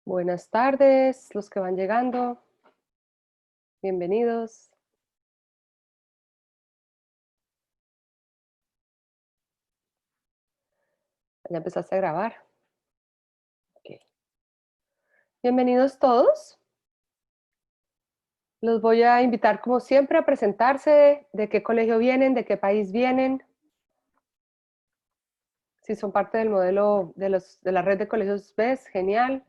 Buenas tardes, los que van llegando, bienvenidos. Ya empezaste a grabar. Ok. Bienvenidos todos. Los voy a invitar, como siempre, a presentarse, de qué colegio vienen, de qué país vienen, si son parte del modelo de la red de colegios BES, genial.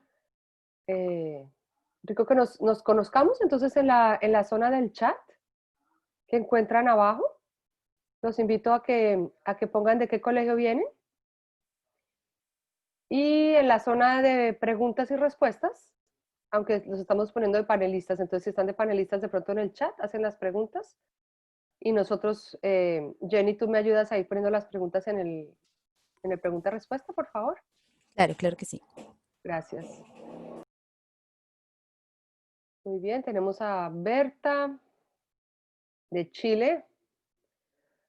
Rico que nos conozcamos, entonces en la zona del chat que encuentran abajo, los invito a que pongan de qué colegio vienen. Y en la zona de preguntas y respuestas, aunque los estamos poniendo de panelistas, entonces si están de panelistas de pronto en el chat, hacen las preguntas y nosotros, Jenny, tú me ayudas a ir poniendo las preguntas en el pregunta-respuesta, por favor. Claro, claro que sí. Gracias. Muy bien, tenemos a Berta de Chile,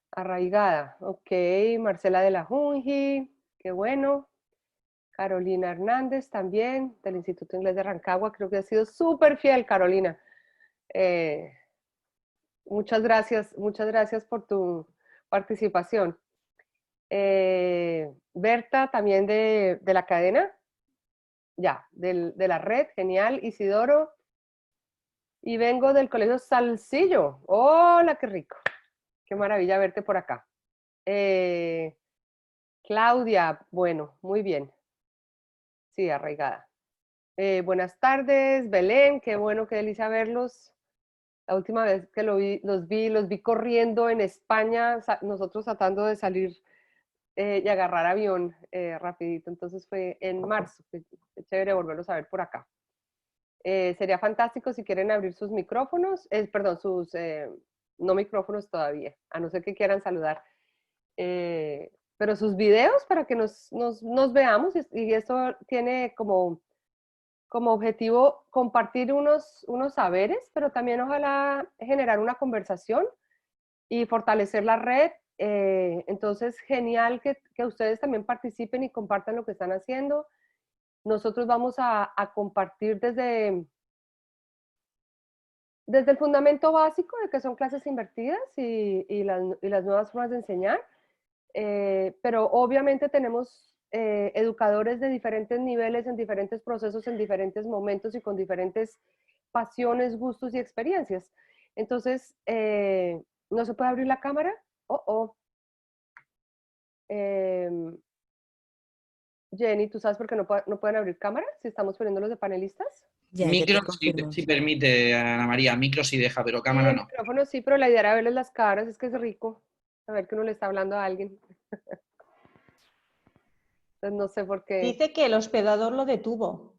arraigada. Ok, Marcela de la Junji, qué bueno. Carolina Hernández también, del Instituto Inglés de Rancagua, creo que ha sido súper fiel, Carolina. Muchas gracias por tu participación. Berta, también de la cadena, ya, de la red, genial. Isidoro, y vengo del Colegio Salcillo. Hola, qué rico, qué maravilla verte por acá. Claudia, bueno, muy bien. Sí, arraigada. Buenas tardes, Belén, qué bueno, qué delicia verlos. La última vez que los vi corriendo en España, nosotros tratando de salir y agarrar avión rapidito. Entonces fue en marzo. Qué chévere volverlos a ver por acá. Sería fantástico si quieren abrir sus micrófonos, perdón, no micrófonos todavía, a no ser que quieran saludar. Pero sus videos para que nos veamos y esto tiene como objetivo compartir unos saberes, pero también ojalá generar una conversación y fortalecer la red. Entonces, genial que ustedes también participen y compartan lo que están haciendo. Nosotros vamos a compartir desde el fundamento básico de que son clases invertidas y las nuevas formas de enseñar, pero obviamente tenemos educadores de diferentes niveles, en diferentes procesos, en diferentes momentos y con diferentes pasiones, gustos y experiencias. Entonces, ¿no se puede abrir la cámara? Jenny, ¿tú sabes por qué no pueden abrir cámaras si estamos poniéndolos de panelistas? Ya te Micro confirmo. si permite, Ana María, micro sí deja, pero Sí, cámara el no. micrófono sí, pero la idea era verles las caras, es que es rico saber que uno le está hablando a alguien. Entonces no sé por qué Dice que el hospedador lo detuvo.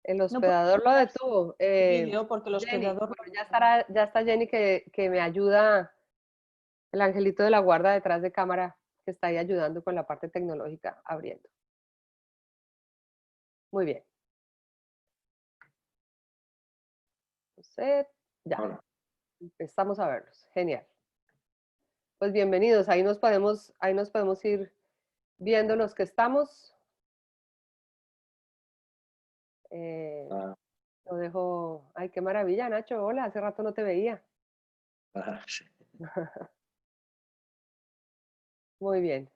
el No puede hospedador lo usar detuvo. el vídeo porque el Jenny, hospedador... bueno, ya está Jenny que me ayuda, el angelito de la guarda detrás de cámara, que está ahí ayudando con la parte tecnológica, abriendo. Muy bien. Entonces, ya, Hola. empezamos a verlos. Genial. Pues bienvenidos, ahí nos podemos ir viendo los que estamos. Lo dejo. Ay, qué maravilla, Nacho. Hola, hace rato no te veía. Sí. Muy bien.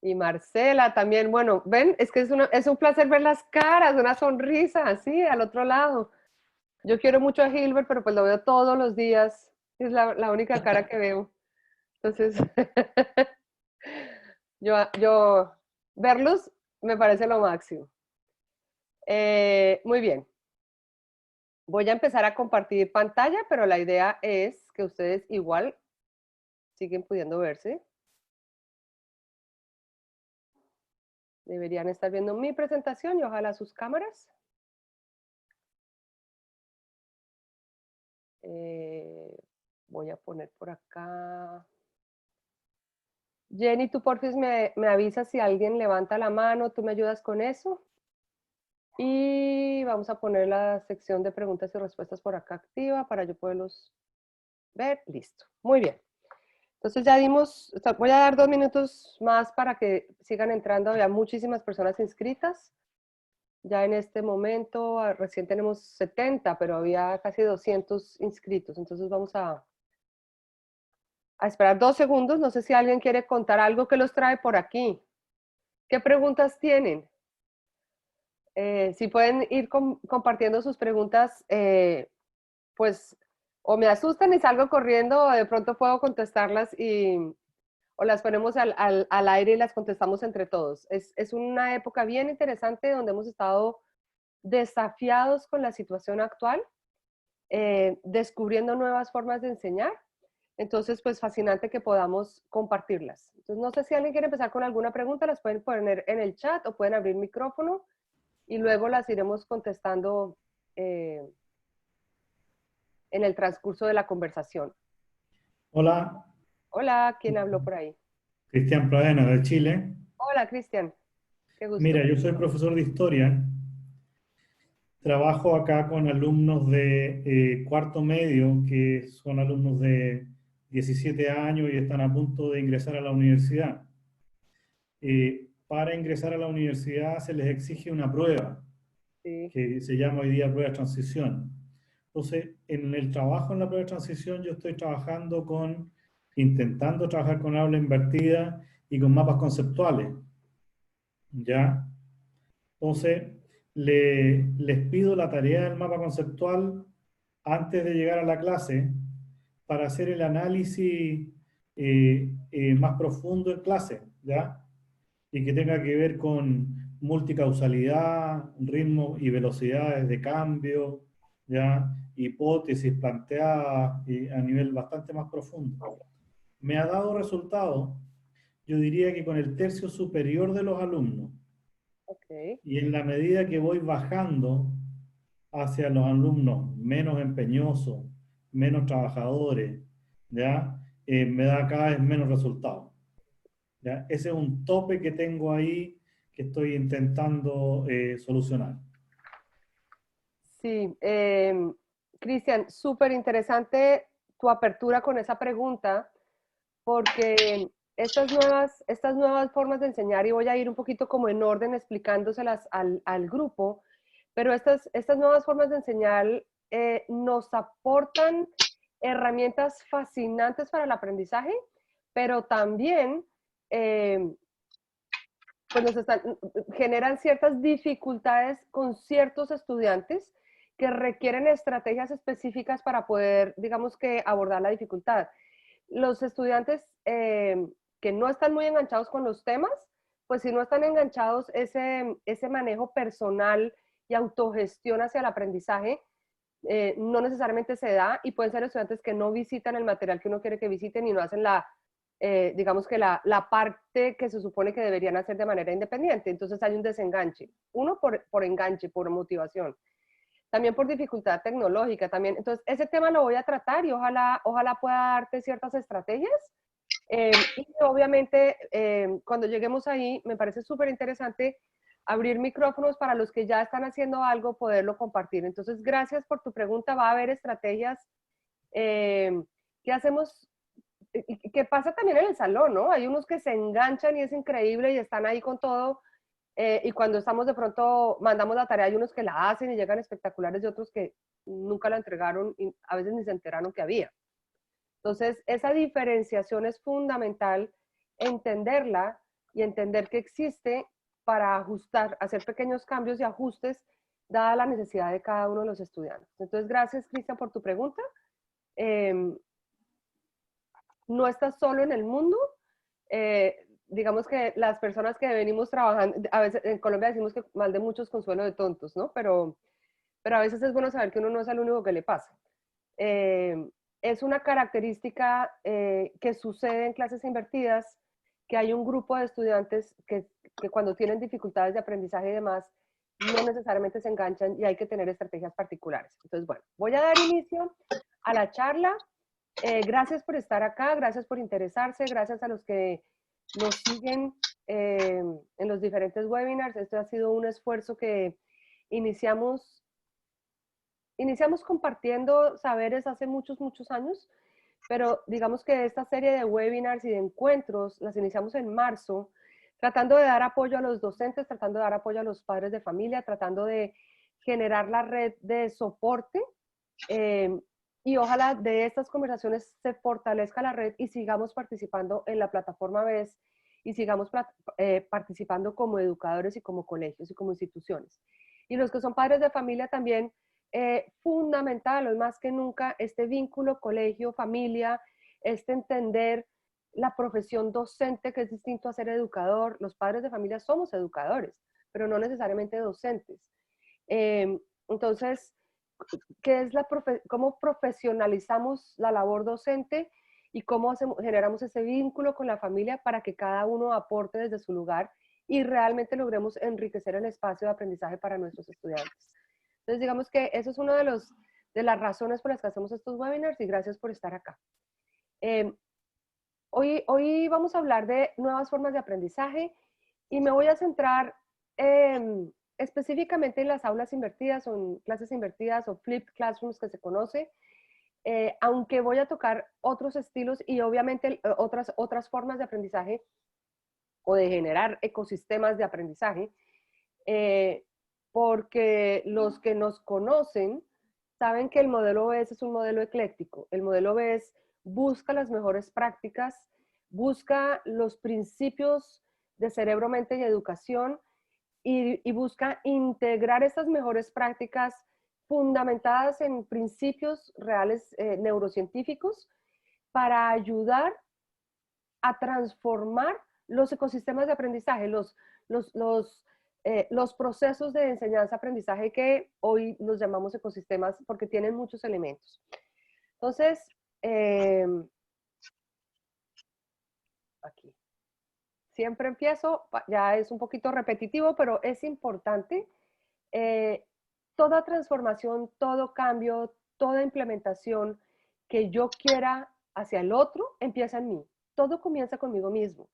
Y Marcela también. Bueno, ven, es que es un placer ver las caras, una sonrisa así al otro lado. Yo quiero mucho a Gilbert, pero pues lo veo todos los días. Es la única cara que veo. Entonces, yo verlos me parece lo máximo. Muy bien. Voy a empezar a compartir pantalla, pero la idea es que ustedes igual siguen pudiendo verse. Deberían estar viendo mi presentación y ojalá sus cámaras. Voy a poner por acá. Jenny, tú porfis me avisas si alguien levanta la mano, tú me ayudas con eso. Y vamos a poner la sección de preguntas y respuestas por acá activa para yo poderlos ver. Listo. Muy bien. Entonces ya dimos, voy a dar 2 minutos más para que sigan entrando. Había muchísimas personas inscritas. Ya en este momento, recién tenemos 70, pero había casi 200 inscritos. Entonces vamos a esperar 2 segundos. No sé si alguien quiere contar algo que los trae por aquí. ¿Qué preguntas tienen? Si pueden ir compartiendo sus preguntas, pues o me asustan y salgo corriendo, o de pronto puedo contestarlas o las ponemos al aire y las contestamos entre todos. Es una época bien interesante donde hemos estado desafiados con la situación actual, descubriendo nuevas formas de enseñar. Entonces, pues fascinante que podamos compartirlas. Entonces, no sé si alguien quiere empezar con alguna pregunta, las pueden poner en el chat o pueden abrir micrófono y luego las iremos contestando en el transcurso de la conversación. Hola, Hola, ¿quién habló por ahí? Cristian Pradena de Chile. Hola, Cristian. Qué gusto. Mira, yo soy profesor de historia. Trabajo acá con alumnos de cuarto medio, que son alumnos de 17 años y están a punto de ingresar a la universidad. Para ingresar a la universidad se les exige una prueba, Sí. que se llama hoy día prueba de transición. Entonces, en el trabajo en la prueba de transición yo estoy intentando trabajar con aula invertida y con mapas conceptuales. ¿Ya? Entonces, les pido la tarea del mapa conceptual antes de llegar a la clase para hacer el análisis más profundo en clase, ¿ya? Y que tenga que ver con multicausalidad, ritmo y velocidades de cambio, ¿ya? Hipótesis planteadas y a nivel bastante más profundo. Me ha dado resultados, yo diría que con el tercio superior de los alumnos. Okay. Y en la medida que voy bajando hacia los alumnos menos empeñosos, menos trabajadores, ¿ya? Me da cada vez menos resultados. ¿Ya? Ese es un tope que tengo ahí que estoy intentando solucionar. Sí, Cristian, súper interesante tu apertura con esa pregunta, porque estas nuevas formas de enseñar, y voy a ir un poquito como en orden explicándoselas al grupo, pero estas nuevas formas de enseñar nos aportan herramientas fascinantes para el aprendizaje, pero también pues generan ciertas dificultades con ciertos estudiantes que requieren estrategias específicas para poder, digamos que, abordar la dificultad. Los estudiantes que no están muy enganchados con los temas, pues si no están enganchados, ese manejo personal y autogestión hacia el aprendizaje no necesariamente se da, y pueden ser estudiantes que no visitan el material que uno quiere que visiten y no hacen digamos que la parte que se supone que deberían hacer de manera independiente. Entonces hay un desenganche. Uno por enganche, por motivación. También por dificultad tecnológica. También. Entonces ese tema lo voy a tratar y ojalá pueda darte ciertas estrategias. Y obviamente cuando lleguemos ahí me parece súper interesante abrir micrófonos para los que ya están haciendo algo, poderlo compartir. Entonces gracias por tu pregunta. Va a haber estrategias que hacemos. ¿Qué pasa también en el salón, no? Hay unos que se enganchan y es increíble y están ahí con todo. Y cuando estamos de pronto, mandamos la tarea, hay unos que la hacen y llegan espectaculares y otros que nunca la entregaron y a veces ni se enteraron que había. Entonces, esa diferenciación es fundamental, entenderla y entender que existe para ajustar, hacer pequeños cambios y ajustes dada la necesidad de cada uno de los estudiantes. Entonces, gracias, Cristian, por tu pregunta. No estás solo en el mundo. Digamos que las personas que venimos trabajando, a veces en Colombia decimos que mal de muchos consuelo de tontos, ¿no? Pero a veces es bueno saber que uno no es el único que le pasa. Es una característica que sucede en clases invertidas, que hay un grupo de estudiantes que cuando tienen dificultades de aprendizaje y demás, no necesariamente se enganchan y hay que tener estrategias particulares. Entonces, bueno, voy a dar inicio a la charla. Gracias por estar acá, gracias por interesarse, gracias a los que nos siguen en los diferentes webinars. Esto ha sido un esfuerzo que iniciamos compartiendo saberes hace muchos años, pero digamos que esta serie de webinars y de encuentros las iniciamos en marzo, tratando de dar apoyo a los docentes, tratando de dar apoyo a los padres de familia, tratando de generar la red de soporte y ojalá de estas conversaciones se fortalezca la red y sigamos participando en la plataforma BES y sigamos participando como educadores y como colegios y como instituciones. Y los que son padres de familia también, fundamental, hoy más que nunca, este vínculo colegio-familia, este entender la profesión docente, que es distinto a ser educador. Los padres de familia somos educadores, pero no necesariamente docentes. Entonces, cómo profesionalizamos la labor docente y cómo generamos ese vínculo con la familia para que cada uno aporte desde su lugar y realmente logremos enriquecer el espacio de aprendizaje para nuestros estudiantes. Entonces, digamos que eso es una de las razones por las que hacemos estos webinars y gracias por estar acá. Hoy vamos a hablar de nuevas formas de aprendizaje y me voy a centrar específicamente en las aulas invertidas o en clases invertidas o flipped classrooms que se conoce, aunque voy a tocar otros estilos y obviamente otras formas de aprendizaje o de generar ecosistemas de aprendizaje, porque los que nos conocen saben que el modelo BES es un modelo ecléctico. El modelo BES busca las mejores prácticas, busca los principios de cerebro, mente y educación y busca integrar estas mejores prácticas fundamentadas en principios reales neurocientíficos para ayudar a transformar los ecosistemas de aprendizaje, los procesos de enseñanza-aprendizaje que hoy los llamamos ecosistemas porque tienen muchos elementos. Entonces, aquí. Siempre empiezo, ya es un poquito repetitivo, pero es importante. Toda transformación, todo cambio, toda implementación que yo quiera hacia el otro, empieza en mí. Todo comienza conmigo mismo.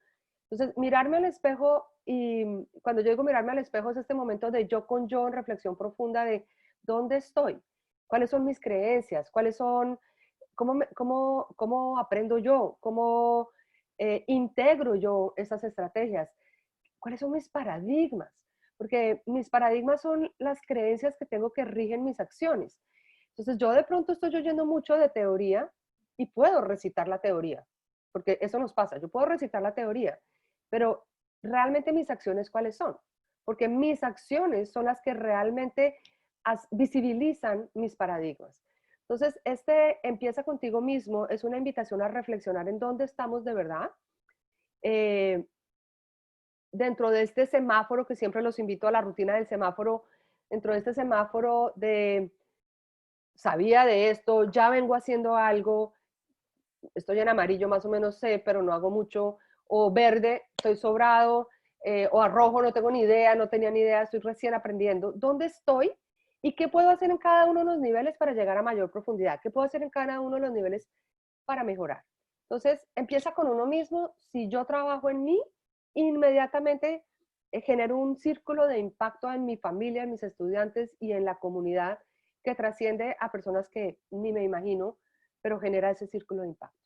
Entonces, mirarme al espejo, y cuando yo digo mirarme al espejo es este momento de yo con yo en reflexión profunda de dónde estoy, cuáles son mis creencias, cuáles son, cómo aprendo yo, cómo integro yo esas estrategias, cuáles son mis paradigmas, porque mis paradigmas son las creencias que tengo que rigen mis acciones. Entonces, yo de pronto estoy oyendo mucho de teoría y puedo recitar la teoría, porque eso nos pasa, yo puedo recitar la teoría, pero realmente mis acciones, ¿cuáles son? Porque mis acciones son las que realmente visibilizan mis paradigmas. Entonces, empieza contigo mismo, es una invitación a reflexionar en dónde estamos de verdad. Dentro de este semáforo, que siempre los invito a la rutina del semáforo, dentro de este semáforo de sabía de esto, ya vengo haciendo algo, estoy en amarillo más o menos sé, pero no hago mucho, o verde, estoy sobrado, o a rojo, no tengo ni idea, no tenía ni idea, estoy recién aprendiendo. ¿Dónde estoy? ¿Y qué puedo hacer en cada uno de los niveles para llegar a mayor profundidad? ¿Qué puedo hacer en cada uno de los niveles para mejorar? Entonces, empieza con uno mismo. Si yo trabajo en mí, inmediatamente genero un círculo de impacto en mi familia, en mis estudiantes y en la comunidad que trasciende a personas que ni me imagino, pero genera ese círculo de impacto.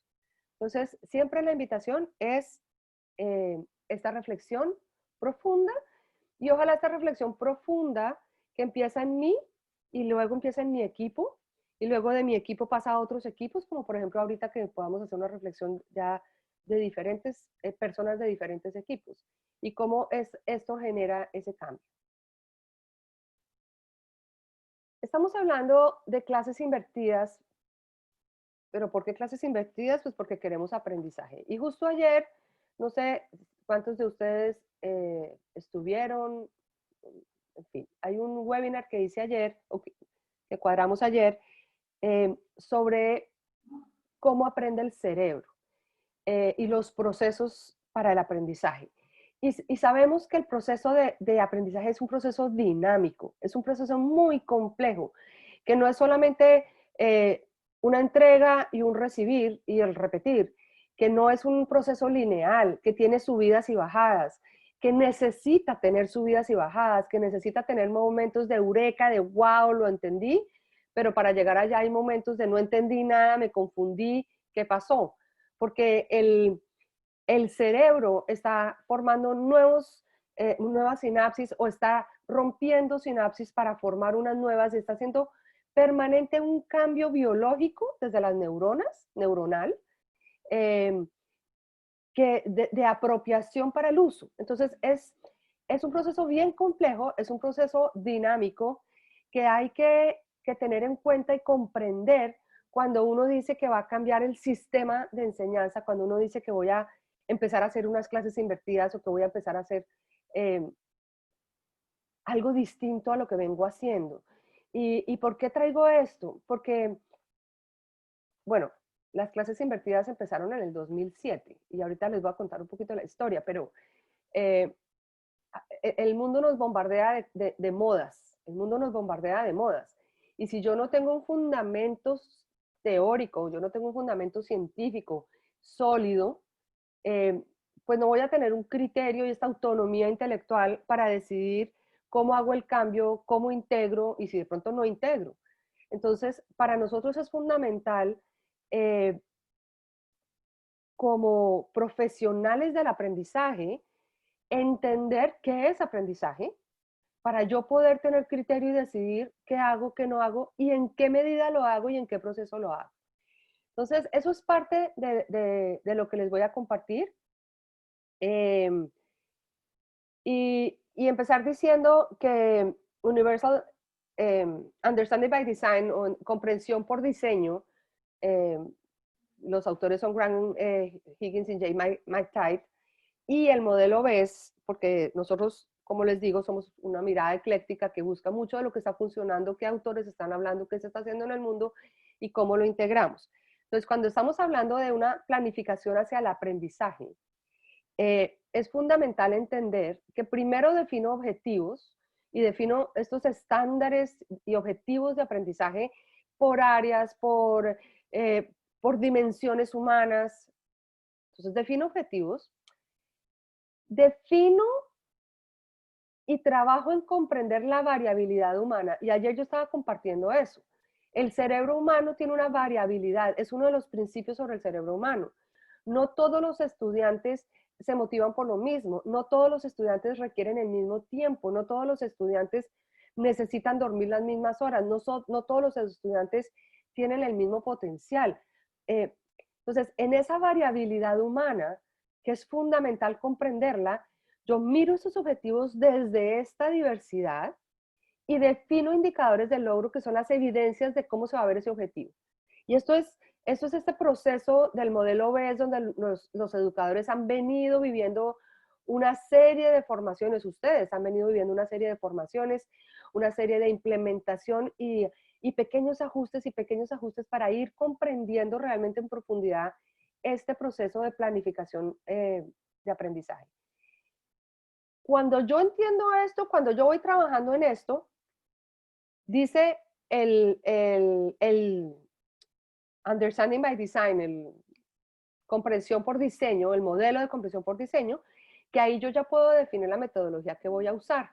Entonces, siempre la invitación es esta reflexión profunda y ojalá esta reflexión profunda que empieza en mí y luego empieza en mi equipo y luego de mi equipo pasa a otros equipos, como por ejemplo ahorita que podamos hacer una reflexión ya de diferentes personas de diferentes equipos y cómo esto genera ese cambio. Estamos hablando de clases invertidas, pero ¿por qué clases invertidas? Pues porque queremos aprendizaje. Y justo ayer, no sé cuántos de ustedes estuvieron, en fin, hay un webinar que hice ayer, o que cuadramos ayer, sobre cómo aprende el cerebro y los procesos para el aprendizaje. Y sabemos que el proceso de aprendizaje es un proceso dinámico, es un proceso muy complejo, que no es solamente una entrega y un recibir y el repetir, que no es un proceso lineal, que tiene subidas y bajadas, que necesita tener subidas y bajadas, que necesita tener momentos de eureka, de wow, lo entendí, pero para llegar allá hay momentos de no entendí nada, me confundí, ¿qué pasó? Porque el cerebro está formando nuevas sinapsis o está rompiendo sinapsis para formar unas nuevas, está haciendo permanente un cambio biológico desde las neuronal, de apropiación para el uso. Entonces, es un proceso bien complejo, es un proceso dinámico que hay que tener en cuenta y comprender cuando uno dice que va a cambiar el sistema de enseñanza, cuando uno dice que voy a empezar a hacer unas clases invertidas o que voy a empezar a hacer algo distinto a lo que vengo haciendo. ¿Y por qué traigo esto? Porque, bueno, las clases invertidas empezaron en el 2007 y ahorita les voy a contar un poquito la historia, pero el mundo nos bombardea de modas, el mundo nos bombardea de modas. Y si yo no tengo un fundamento teórico, yo no tengo un fundamento científico sólido, pues no voy a tener un criterio y esta autonomía intelectual para decidir cómo hago el cambio, cómo integro y si de pronto no integro. Entonces, para nosotros es fundamental como profesionales del aprendizaje, entender qué es aprendizaje para yo poder tener criterio y decidir qué hago, qué no hago y en qué medida lo hago y en qué proceso lo hago. Entonces, eso es parte de lo que les voy a compartir. Y empezar diciendo que Universal Understanding by Design o comprensión por diseño, los autores son Grant Higgins y J. McTighe, y el modelo BES, porque nosotros, como les digo, somos una mirada ecléctica que busca mucho de lo que está funcionando, qué autores están hablando, qué se está haciendo en el mundo y cómo lo integramos. Entonces, cuando estamos hablando de una planificación hacia el aprendizaje, es fundamental entender que primero defino objetivos y defino estos estándares y objetivos de aprendizaje por áreas, por dimensiones humanas. Entonces, defino objetivos, defino y trabajo en comprender la variabilidad humana. Y ayer yo estaba compartiendo eso. El cerebro humano tiene una variabilidad, es uno de los principios sobre el cerebro humano. No todos los estudiantes se motivan por lo mismo, no todos los estudiantes requieren el mismo tiempo, no todos los estudiantes necesitan dormir las mismas horas, no todos los estudiantes tienen el mismo potencial. Entonces, en esa variabilidad humana, que es fundamental comprenderla, yo miro esos objetivos desde esta diversidad y defino indicadores de logro que son las evidencias de cómo se va a ver ese objetivo. Y esto es este proceso del modelo BES donde los educadores han venido viviendo una serie de formaciones, ustedes han venido viviendo una serie de formaciones, una serie de implementación y pequeños ajustes para ir comprendiendo realmente en profundidad este proceso de planificación de aprendizaje. Cuando yo entiendo esto, cuando yo voy trabajando en esto, dice el Understanding by Design, comprensión por diseño, el modelo de comprensión por diseño, que ahí yo ya puedo definir la metodología que voy a usar.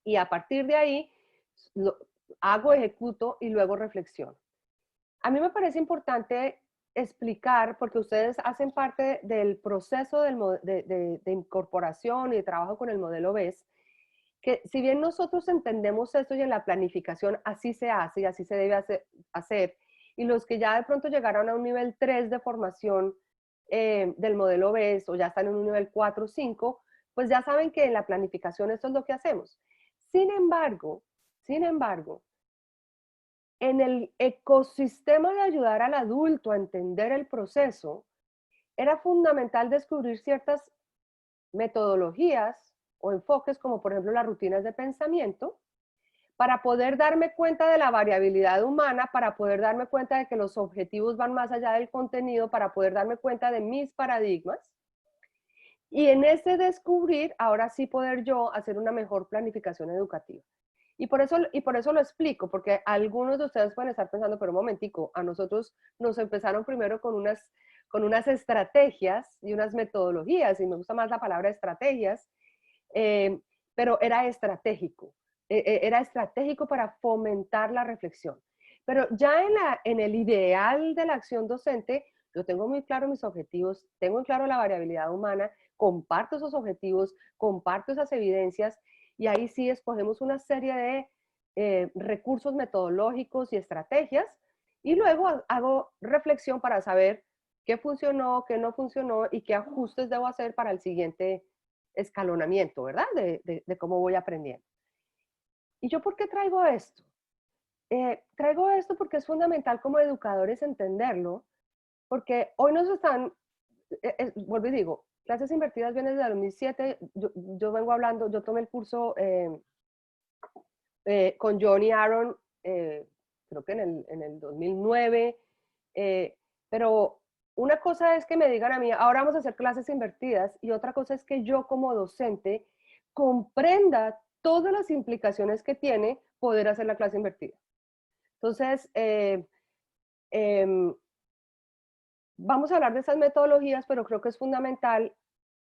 Y a partir de ahí, hago, ejecuto y luego reflexiono. A mí me parece importante explicar, porque ustedes hacen parte del proceso de incorporación y de trabajo con el modelo BES, que si bien nosotros entendemos esto y en la planificación así se hace y así se debe hacer, y los que ya de pronto llegaron a un nivel 3 de formación del modelo BES o ya están en un nivel 4 o 5, pues ya saben que en la planificación esto es lo que hacemos. Sin embargo, en el ecosistema de ayudar al adulto a entender el proceso, era fundamental descubrir ciertas metodologías o enfoques, como por ejemplo las rutinas de pensamiento, para poder darme cuenta de la variabilidad humana, para poder darme cuenta de que los objetivos van más allá del contenido, para poder darme cuenta de mis paradigmas. Y en ese descubrir, ahora sí poder yo hacer una mejor planificación educativa. Y por eso lo explico, porque algunos de ustedes pueden estar pensando, pero un momentico, a nosotros nos empezaron primero con unas estrategias y unas metodologías, y me gusta más la palabra estrategias, pero era estratégico. Era estratégico para fomentar la reflexión. Pero ya en el ideal de la acción docente, yo tengo muy claro mis objetivos, tengo muy claro la variabilidad humana, comparto esos objetivos, comparto esas evidencias y ahí sí escogemos una serie de recursos metodológicos y estrategias y luego hago reflexión para saber qué funcionó, qué no funcionó y qué ajustes debo hacer para el siguiente escalonamiento, ¿verdad? De cómo voy aprendiendo. ¿Y yo por qué traigo esto? Traigo esto porque es fundamental como educadores entenderlo, porque hoy nos están, vuelvo y digo, clases invertidas viene desde el 2007, yo vengo hablando, yo tomé el curso con John y Aaron, creo que en el 2009, pero una cosa es que me digan a mí, ahora vamos a hacer clases invertidas, y otra cosa es que yo como docente comprenda todas las implicaciones que tiene poder hacer la clase invertida. Entonces, vamos a hablar de esas metodologías, pero creo que es fundamental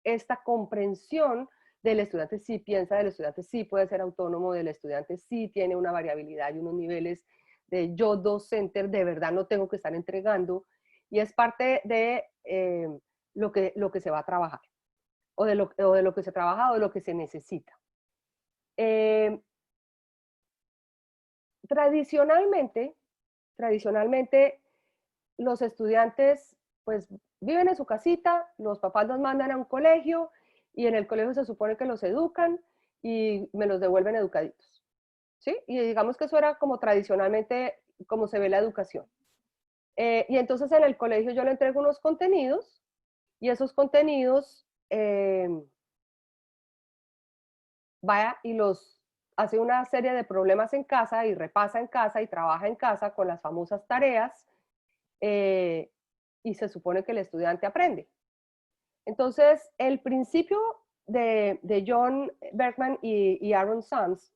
esta comprensión del estudiante sí piensa, del estudiante sí puede ser autónomo, del estudiante sí tiene una variabilidad y unos niveles de yo docente, de verdad no tengo que estar entregando, y es parte de lo que se va a trabajar, o de lo que se trabaja o de lo que se necesita. Tradicionalmente, los estudiantes pues viven en su casita, los papás los mandan a un colegio y en el colegio se supone que los educan y me los devuelven educaditos, ¿sí? Y digamos que eso era como tradicionalmente como se ve la educación. Y entonces en el colegio yo le entrego unos contenidos y esos contenidos vaya y los hace una serie de problemas en casa y repasa en casa y trabaja en casa con las famosas tareas y se supone que el estudiante aprende. Entonces, el principio de John Bergman y Aaron Sams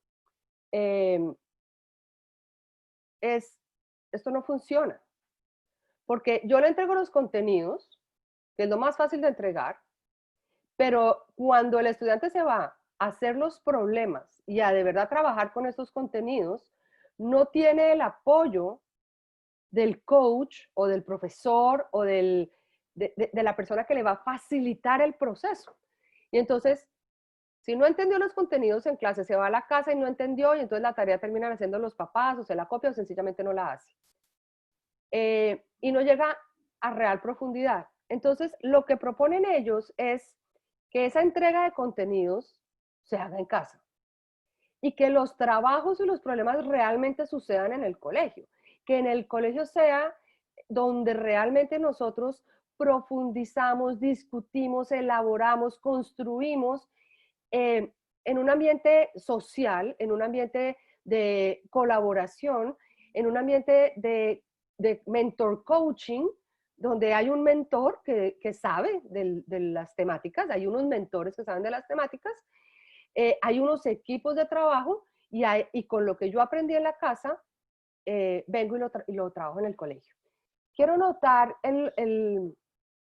esto no funciona, porque yo le entrego los contenidos, que es lo más fácil de entregar, pero cuando el estudiante se va a hacer los problemas y a de verdad trabajar con estos contenidos, no tiene el apoyo del coach o del profesor o de la persona que le va a facilitar el proceso. Y entonces, si no entendió los contenidos en clase, se va a la casa y no entendió, y entonces la tarea terminan haciendo los papás, o se la copia o sencillamente no la hace. Y no llega a real profundidad. Entonces, lo que proponen ellos es que esa entrega de contenidos se haga en casa y que los trabajos y los problemas realmente sucedan en el colegio, que en el colegio sea donde realmente nosotros profundizamos, discutimos, elaboramos, construimos en un ambiente social, en un ambiente de colaboración, en un ambiente de mentor coaching, donde hay un mentor que sabe de las temáticas, hay unos mentores que saben de las temáticas, hay unos equipos de trabajo y con lo que yo aprendí en la casa, vengo y lo trabajo en el colegio. Quiero notar el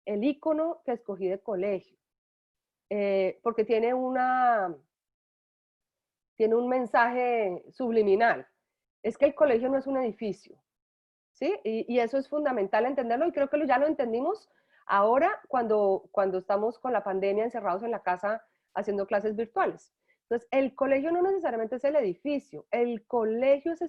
icono que escogí de colegio, porque tiene un mensaje subliminal. Es que el colegio no es un edificio, ¿sí? Y eso es fundamental entenderlo y creo que ya lo entendimos ahora cuando estamos con la pandemia encerrados en la casa haciendo clases virtuales. Entonces, el colegio no necesariamente es el edificio, el colegio es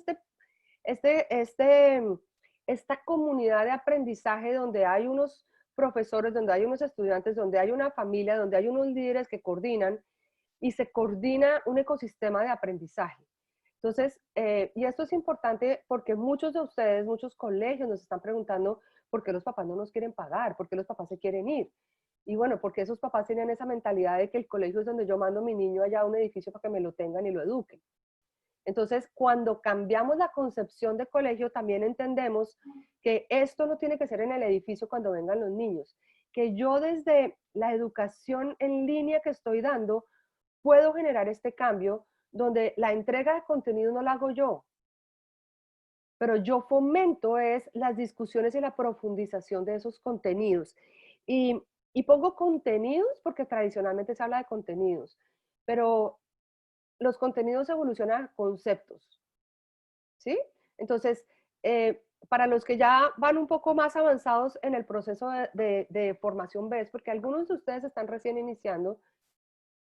esta comunidad de aprendizaje donde hay unos profesores, donde hay unos estudiantes, donde hay una familia, donde hay unos líderes que coordinan y se coordina un ecosistema de aprendizaje. Entonces, y esto es importante porque muchos de ustedes, muchos colegios nos están preguntando por qué los papás no nos quieren pagar, por qué los papás se quieren ir. Y bueno, porque esos papás tienen esa mentalidad de que el colegio es donde yo mando a mi niño allá a un edificio para que me lo tengan y lo eduquen. Entonces, cuando cambiamos la concepción de colegio, también entendemos que esto no tiene que ser en el edificio cuando vengan los niños, que yo desde la educación en línea que estoy dando, puedo generar este cambio donde la entrega de contenido no la hago yo, pero yo fomento es las discusiones y la profundización de esos contenidos. Y pongo contenidos porque tradicionalmente se habla de contenidos, pero los contenidos evolucionan a conceptos, ¿sí? Entonces, para los que ya van un poco más avanzados en el proceso de formación BES, porque algunos de ustedes están recién iniciando,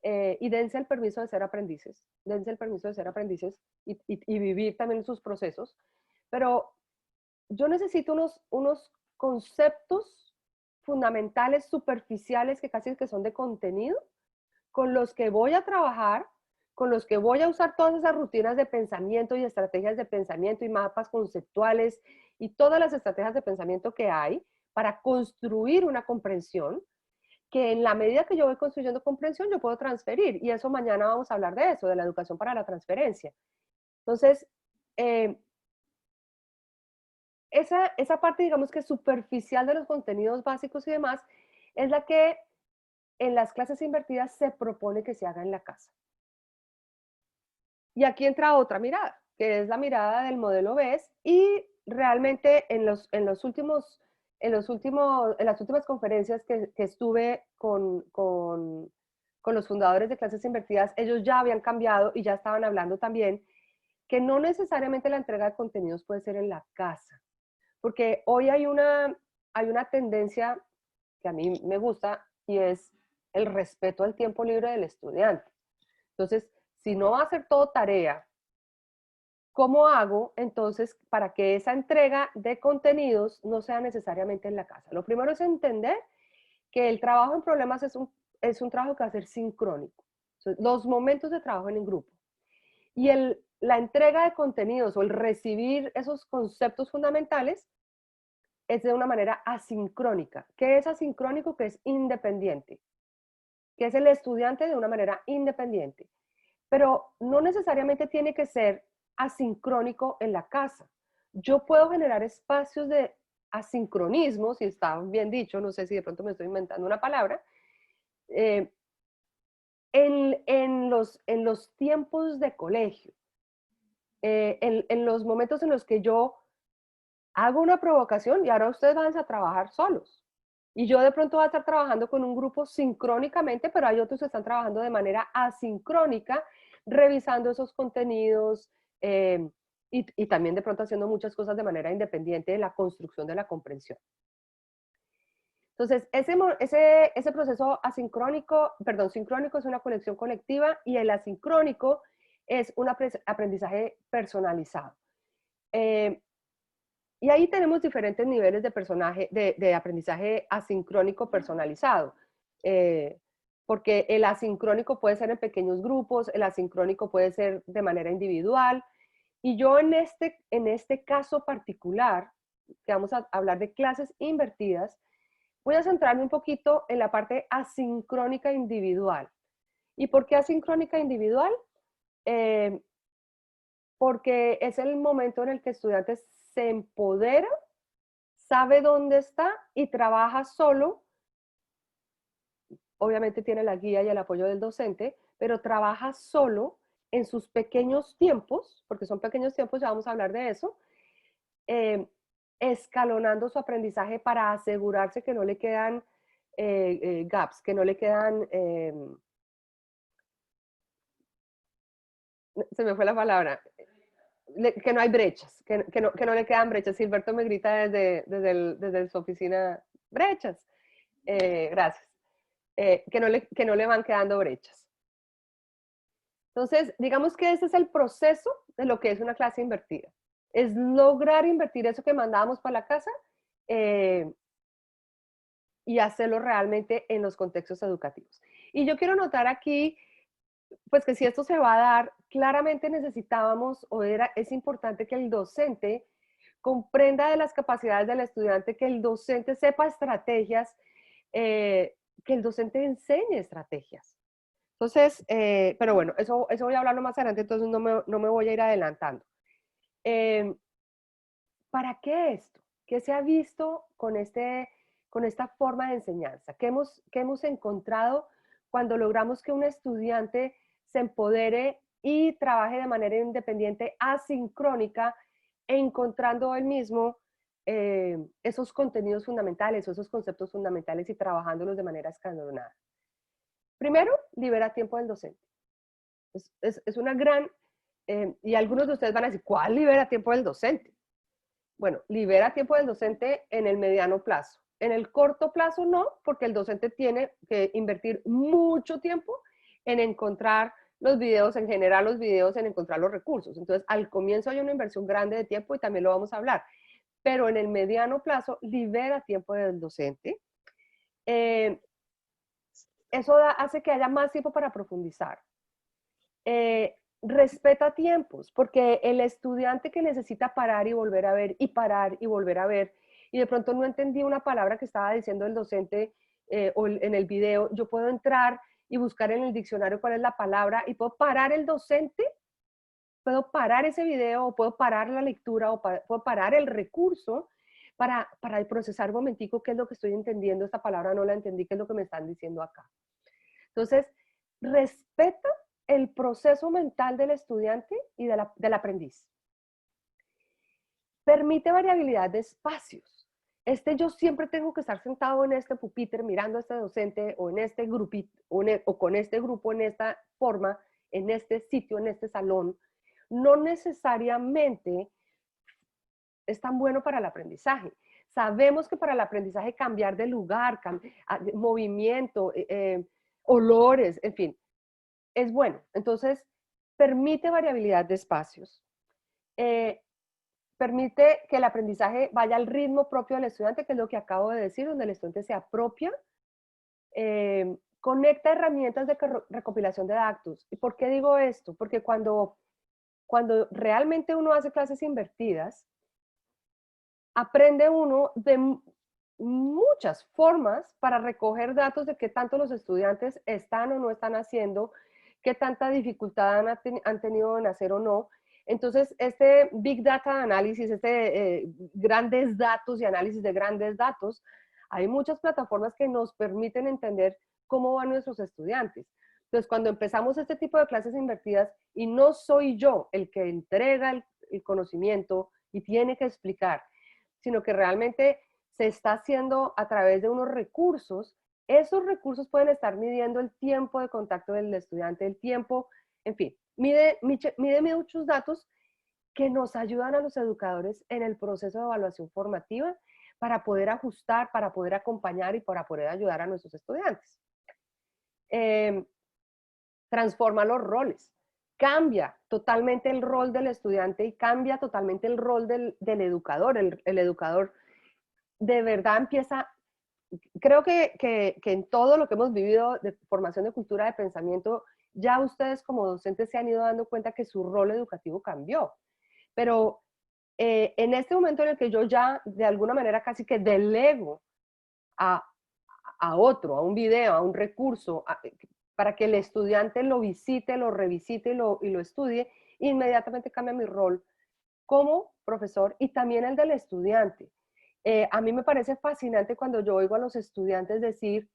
y dense el permiso de ser aprendices, dense el permiso de ser aprendices y vivir también sus procesos, pero yo necesito unos conceptos fundamentales, superficiales, que casi que son de contenido, con los que voy a trabajar, con los que voy a usar todas esas rutinas de pensamiento y estrategias de pensamiento y mapas conceptuales y todas las estrategias de pensamiento que hay para construir una comprensión, que en la medida que yo voy construyendo comprensión, yo puedo transferir. Y eso mañana vamos a hablar de eso, de la educación para la transferencia. Entonces, esa parte, digamos que superficial de los contenidos básicos y demás, es la que en las clases invertidas se propone que se haga en la casa. Y aquí entra otra mirada, que es la mirada del modelo BES, y realmente en las últimas conferencias que estuve con los fundadores de clases invertidas, ellos ya habían cambiado y ya estaban hablando también que no necesariamente la entrega de contenidos puede ser en la casa, porque hoy hay una tendencia que a mí me gusta, y es el respeto al tiempo libre del estudiante. Entonces, si no va a hacer todo tarea, ¿cómo hago entonces para que esa entrega de contenidos no sea necesariamente en la casa? Lo primero es entender que el trabajo en problemas es un trabajo que va a ser sincrónico. Entonces, los momentos de trabajo en el grupo. Y la entrega de contenidos o el recibir esos conceptos fundamentales es de una manera asincrónica. ¿Qué es asincrónico? Que es independiente. Que es el estudiante de una manera independiente. Pero no necesariamente tiene que ser asincrónico en la casa. Yo puedo generar espacios de asincronismo, si está bien dicho, no sé si de pronto me estoy inventando una palabra, en los tiempos de colegio, en los momentos en los que yo hago una provocación y ahora ustedes van a trabajar solos. Y yo de pronto voy a estar trabajando con un grupo sincrónicamente, pero hay otros que están trabajando de manera asincrónica, revisando esos contenidos y también de pronto haciendo muchas cosas de manera independiente de la construcción de la comprensión. Entonces, ese proceso sincrónico es una conexión colectiva, y el asincrónico es un aprendizaje personalizado. Y ahí tenemos diferentes niveles de aprendizaje asincrónico personalizado. Porque el asincrónico puede ser en pequeños grupos, el asincrónico puede ser de manera individual. Y yo en este caso particular, que vamos a hablar de clases invertidas, voy a centrarme un poquito en la parte asincrónica individual. ¿Y por qué asincrónica individual? Porque es el momento en el que el estudiante se empodera, sabe dónde está y trabaja solo. Obviamente tiene la guía y el apoyo del docente, pero trabaja solo en sus pequeños tiempos, porque son pequeños tiempos, ya vamos a hablar de eso, escalonando su aprendizaje para asegurarse que no le quedan gaps, que no le quedan, se me fue la palabra, que no hay brechas, que no le quedan brechas. Silberto me grita desde su oficina, brechas. Gracias. Que no le van quedando brechas. Entonces, digamos que ese es el proceso de lo que es una clase invertida. Es lograr invertir eso que mandábamos para la casa y hacerlo realmente en los contextos educativos. Y yo quiero notar aquí, pues que si esto se va a dar, claramente necesitábamos, es importante que el docente comprenda de las capacidades del estudiante, que el docente sepa estrategias, que el docente enseñe estrategias. Entonces, pero bueno, eso voy a hablarlo más adelante, entonces no me voy a ir adelantando. ¿Para qué esto? ¿Qué se ha visto con esta forma de enseñanza? ¿Qué hemos encontrado cuando logramos que un estudiante se empodere y trabaje de manera independiente, asincrónica, encontrando él mismo esos contenidos fundamentales o esos conceptos fundamentales y trabajándolos de manera escalonada? Primero, libera tiempo del docente. Es una gran, y algunos de ustedes van a decir, ¿cuál libera tiempo del docente? bueno, libera tiempo del docente en el mediano plazo. En el corto plazo no, porque el docente tiene que invertir mucho tiempo en encontrar los videos, en generar los videos, en encontrar los recursos. Entonces, al comienzo hay una inversión grande de tiempo y también lo vamos a hablar. Pero en el mediano plazo libera tiempo del docente. Eso hace que haya más tiempo para profundizar. Respeta tiempos, porque el estudiante que necesita parar y volver a ver, y parar y volver a ver, y de pronto no entendí una palabra que estaba diciendo el docente o en el video, yo puedo entrar y buscar en el diccionario cuál es la palabra y puedo parar el docente, puedo parar ese video, o puedo parar la lectura, o puedo parar el recurso para procesar un momentico qué es lo que estoy entendiendo, esta palabra no la entendí, qué es lo que me están diciendo acá. Entonces, respeta el proceso mental del estudiante y del aprendiz. Permite variabilidad de espacios. Yo siempre tengo que estar sentado en este pupitre mirando a este docente o en este grupito o con este grupo en esta forma, en este sitio, en este salón. No necesariamente es tan bueno para el aprendizaje. Sabemos que para el aprendizaje cambiar de lugar, movimiento, olores, en fin, es bueno. Entonces, permite variabilidad de espacios. Permite que el aprendizaje vaya al ritmo propio del estudiante, que es lo que acabo de decir, donde el estudiante se apropia. Conecta herramientas de recopilación de datos. ¿Y por qué digo esto? Porque cuando realmente uno hace clases invertidas, aprende uno de muchas formas para recoger datos de qué tanto los estudiantes están o no están haciendo, qué tanta dificultad han tenido en hacer o no. Entonces, este Big Data análisis, grandes datos y análisis de grandes datos, hay muchas plataformas que nos permiten entender cómo van nuestros estudiantes. Entonces, cuando empezamos este tipo de clases invertidas, y no soy yo el que entrega el conocimiento y tiene que explicar, sino que realmente se está haciendo a través de unos recursos. Esos recursos pueden estar midiendo el tiempo de contacto del estudiante, el tiempo, en fin, mide muchos datos que nos ayudan a los educadores en el proceso de evaluación formativa para poder ajustar, para poder acompañar y para poder ayudar a nuestros estudiantes. Transforma los roles. Cambia totalmente el rol del estudiante y cambia totalmente el rol del educador. El educador de verdad empieza, creo que en todo lo que hemos vivido de formación de cultura de pensamiento, ya ustedes como docentes se han ido dando cuenta que su rol educativo cambió. Pero en este momento en el que yo ya de alguna manera casi que delego a otro, a un video, a un recurso, para que el estudiante lo visite, lo revisite y lo estudie, inmediatamente cambia mi rol como profesor y también el del estudiante. A mí me parece fascinante cuando yo oigo a los estudiantes decir,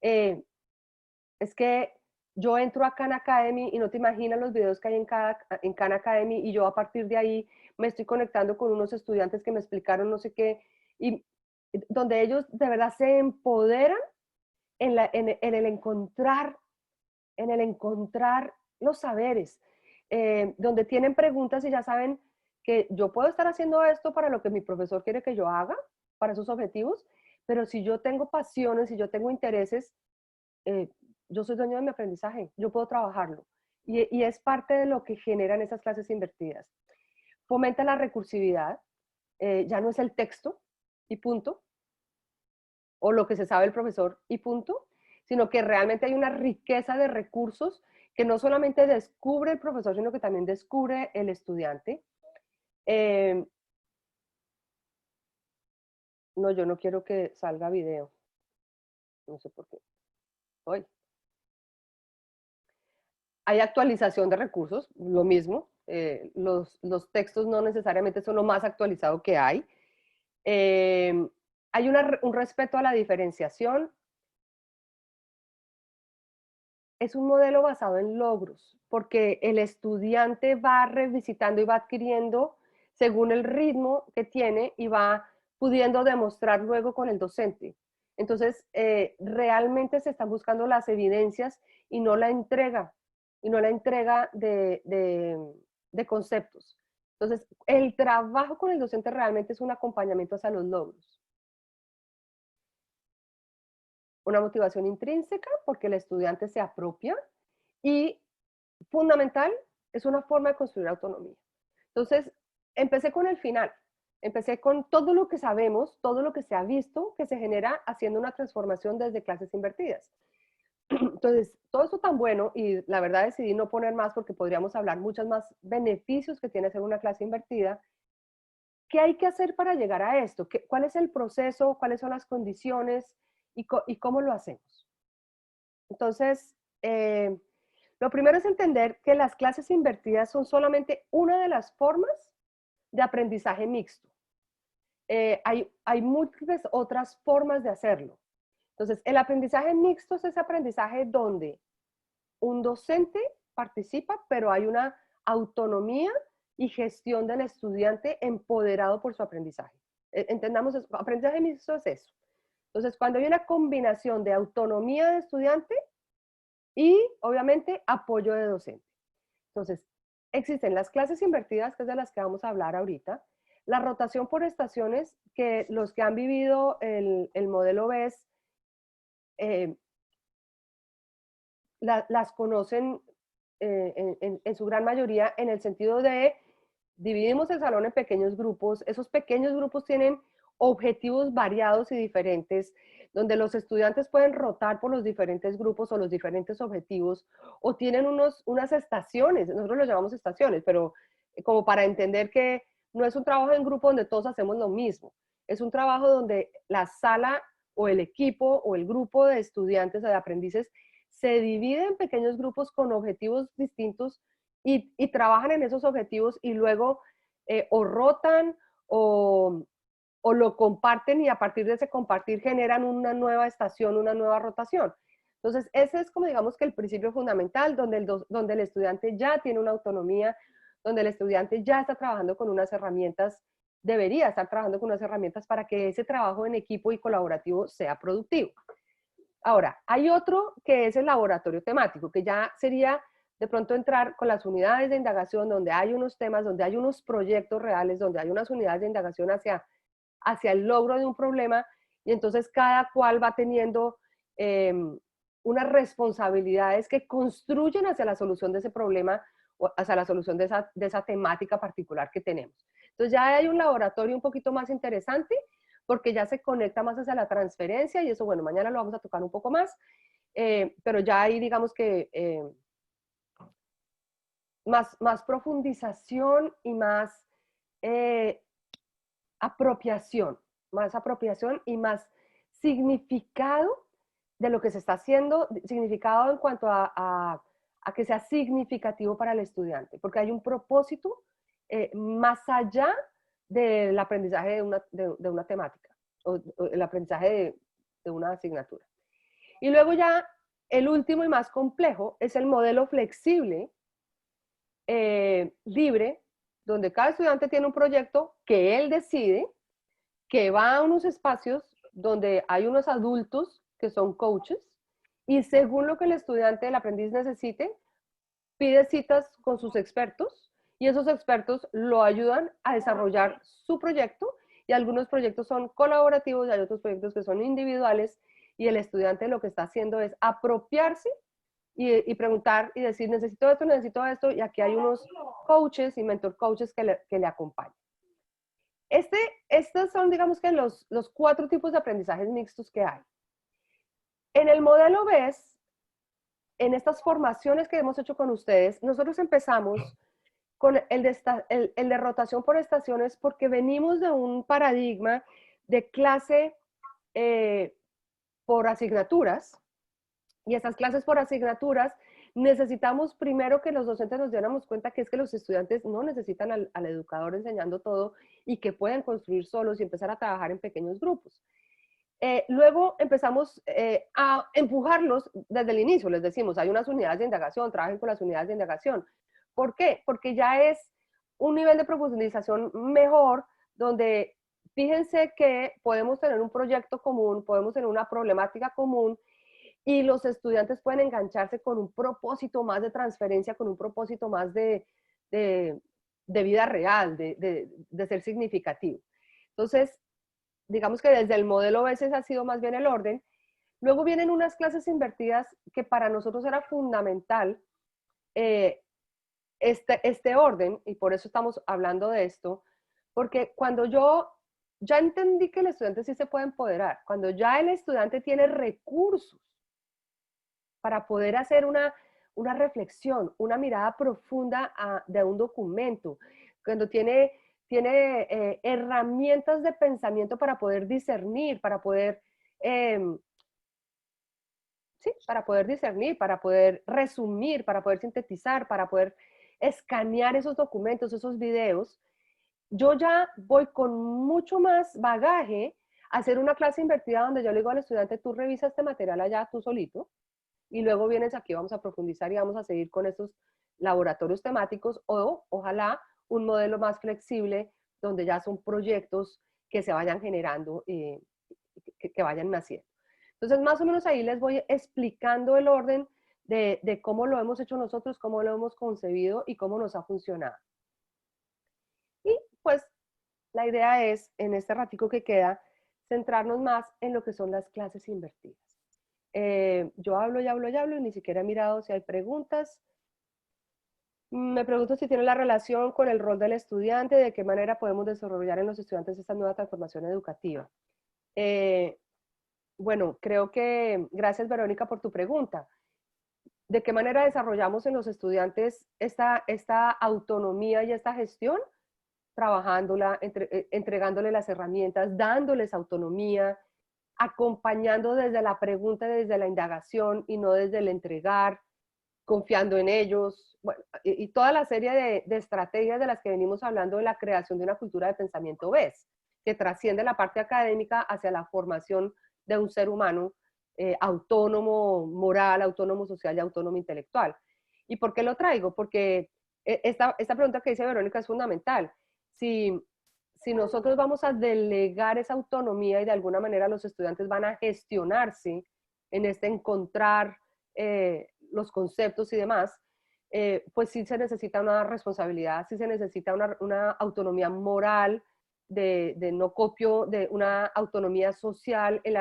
es que yo entro a Khan Academy y no te imaginas los videos que hay en Khan Academy, y yo a partir de ahí me estoy conectando con unos estudiantes que me explicaron no sé qué, y donde ellos de verdad se empoderan en el encontrar los saberes, donde tienen preguntas y ya saben que yo puedo estar haciendo esto para lo que mi profesor quiere que yo haga, para esos objetivos, pero si yo tengo pasiones, si yo tengo intereses, yo soy dueño de mi aprendizaje, yo puedo trabajarlo. Y es parte de lo que generan esas clases invertidas. Fomenta la recursividad, ya no es el texto y punto, o lo que se sabe el profesor y punto, sino que realmente hay una riqueza de recursos que no solamente descubre el profesor, sino que también descubre el estudiante. No, yo no quiero que salga video. No sé por qué. Hoy. Hay actualización de recursos, lo mismo. Los textos no necesariamente son lo más actualizado que hay. Hay un respeto a la diferenciación. Es un modelo basado en logros, porque el estudiante va revisitando y va adquiriendo según el ritmo que tiene y va pudiendo demostrar luego con el docente. Entonces, realmente se están buscando las evidencias y no la entrega de conceptos. Entonces, el trabajo con el docente realmente es un acompañamiento hacia los logros. Una motivación intrínseca porque el estudiante se apropia y fundamental es una forma de construir autonomía. Entonces, empecé con el final. Empecé con todo lo que sabemos, todo lo que se ha visto que se genera haciendo una transformación desde clases invertidas. Entonces, todo eso tan bueno, y la verdad decidí no poner más porque podríamos hablar muchos más beneficios que tiene hacer una clase invertida. ¿Qué hay que hacer para llegar a esto? ¿Cuál es el proceso? ¿Cuáles son las condiciones? ¿Y cómo lo hacemos? Entonces, lo primero es entender que las clases invertidas son solamente una de las formas de aprendizaje mixto. Hay múltiples otras formas de hacerlo. Entonces, el aprendizaje mixto es ese aprendizaje donde un docente participa, pero hay una autonomía y gestión del estudiante empoderado por su aprendizaje. Entendamos eso, aprendizaje mixto es eso. Entonces, cuando hay una combinación de autonomía de estudiante y, obviamente, apoyo de docente. Entonces, existen las clases invertidas, que es de las que vamos a hablar ahorita, la rotación por estaciones, que los que han vivido el modelo BES las conocen en su gran mayoría en el sentido de dividimos el salón en pequeños grupos. Esos pequeños grupos tienen objetivos variados y diferentes, donde los estudiantes pueden rotar por los diferentes grupos o los diferentes objetivos, o tienen unas estaciones, nosotros los llamamos estaciones, pero como para entender que no es un trabajo en grupo donde todos hacemos lo mismo, es un trabajo donde la sala o el equipo o el grupo de estudiantes o de aprendices se divide en pequeños grupos con objetivos distintos y trabajan en esos objetivos y luego o rotan o lo comparten y a partir de ese compartir generan una nueva estación, una nueva rotación. Entonces, ese es como digamos que el principio fundamental donde el estudiante ya tiene una autonomía, donde el estudiante ya está trabajando con unas herramientas, debería estar trabajando con unas herramientas para que ese trabajo en equipo y colaborativo sea productivo. Ahora, hay otro que es el laboratorio temático, que ya sería de pronto entrar con las unidades de indagación donde hay unos temas, donde hay unos proyectos reales, donde hay unas unidades de indagación hacia el logro de un problema y entonces cada cual va teniendo unas responsabilidades que construyen hacia la solución de ese problema o hacia la solución de esa temática particular que tenemos. Entonces ya hay un laboratorio un poquito más interesante porque ya se conecta más hacia la transferencia y eso, bueno, mañana lo vamos a tocar un poco más, pero ya hay, digamos que, más profundización y más apropiación y más significado de lo que se está haciendo, significado en cuanto a que sea significativo para el estudiante, porque hay un propósito más allá del aprendizaje de una temática o el aprendizaje de una asignatura. Y luego ya el último y más complejo es el modelo flexible, libre, donde cada estudiante tiene un proyecto que él decide, que va a unos espacios donde hay unos adultos que son coaches y según lo que el estudiante, el aprendiz necesite, pide citas con sus expertos y esos expertos lo ayudan a desarrollar su proyecto y algunos proyectos son colaborativos y hay otros proyectos que son individuales y el estudiante lo que está haciendo es apropiarse y preguntar y decir necesito esto y aquí hay unos coaches y mentor coaches que le acompañan. Estos son digamos que los 4 tipos de aprendizajes mixtos que hay. En el modelo BES, en estas formaciones que hemos hecho con ustedes, nosotros empezamos con el de rotación por estaciones porque venimos de un paradigma de clase por asignaturas y esas clases por asignaturas necesitamos primero que los docentes nos diéramos cuenta que es que los estudiantes no necesitan al educador enseñando todo y que pueden construir solos y empezar a trabajar en pequeños grupos. Luego empezamos a empujarlos desde el inicio, les decimos, hay unas unidades de indagación, trabajen con las unidades de indagación. ¿Por qué? Porque ya es un nivel de profundización mejor, donde fíjense que podemos tener un proyecto común, podemos tener una problemática común, y los estudiantes pueden engancharse con un propósito más de transferencia, con un propósito más de de vida real, de ser significativo. Entonces, digamos que desde el modelo a veces ha sido más bien el orden. Luego vienen unas clases invertidas que para nosotros era fundamental este orden, y por eso estamos hablando de esto, porque cuando yo ya entendí que el estudiante sí se puede empoderar, cuando ya el estudiante tiene recursos para poder hacer una reflexión, una mirada profunda de un documento, cuando tiene herramientas de pensamiento para poder discernir, para poder, para poder discernir, para poder resumir, para poder sintetizar, para poder escanear esos documentos, esos videos, yo ya voy con mucho más bagaje a hacer una clase invertida donde yo le digo al estudiante, tú revisa este material allá tú solito, y luego vienes aquí, vamos a profundizar y vamos a seguir con estos laboratorios temáticos, o ojalá un modelo más flexible donde ya son proyectos que se vayan generando, que vayan naciendo. Entonces, más o menos ahí les voy explicando el orden de cómo lo hemos hecho nosotros, cómo lo hemos concebido y cómo nos ha funcionado. Y pues la idea es, en este ratico que queda, centrarnos más en lo que son las clases invertidas. Yo hablo y hablo y hablo y ni siquiera he mirado si hay preguntas. Me pregunto si tiene la relación con el rol del estudiante, de qué manera podemos desarrollar en los estudiantes esta nueva transformación educativa. Bueno, creo que, gracias Verónica por tu pregunta. ¿De qué manera desarrollamos en los estudiantes esta autonomía y esta gestión? Trabajándola, entregándole las herramientas, dándoles autonomía, acompañando desde la pregunta, desde la indagación y no desde el entregar, confiando en ellos, bueno, y toda la serie de estrategias de las que venimos hablando de la creación de una cultura de pensamiento BES, que trasciende la parte académica hacia la formación de un ser humano autónomo moral, autónomo social y autónomo intelectual. ¿Y por qué lo traigo? Porque esta pregunta que dice Verónica es fundamental. Si nosotros vamos a delegar esa autonomía y de alguna manera los estudiantes van a gestionarse en encontrar los conceptos y demás, pues sí se necesita una responsabilidad, sí se necesita una autonomía moral de no copio, de una autonomía social en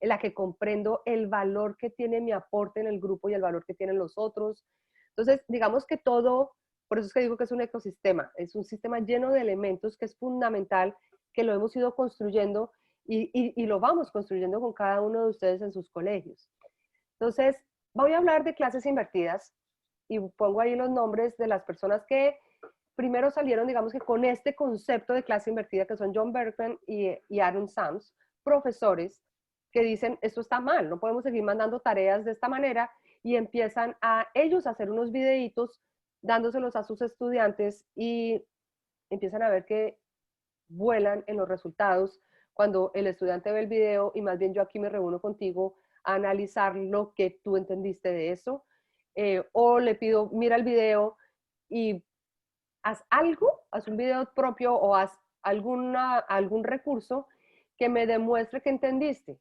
la que comprendo el valor que tiene mi aporte en el grupo y el valor que tienen los otros. Entonces, digamos que todo, por eso es que digo que es un ecosistema, es un sistema lleno de elementos que es fundamental, que lo hemos ido construyendo y lo vamos construyendo con cada uno de ustedes en sus colegios. Entonces, voy a hablar de clases invertidas y pongo ahí los nombres de las personas que primero salieron, digamos que con este concepto de clase invertida, que son John Berkman y Aaron Sams, profesores que dicen, esto está mal, no podemos seguir mandando tareas de esta manera, y empiezan a ellos a hacer unos videitos dándoselos a sus estudiantes y empiezan a ver que vuelan en los resultados cuando el estudiante ve el video, y más bien yo aquí me reúno contigo a analizar lo que tú entendiste de eso, o le pido, mira el video y haz algo, haz un video propio o haz algún recurso que me demuestre que entendiste.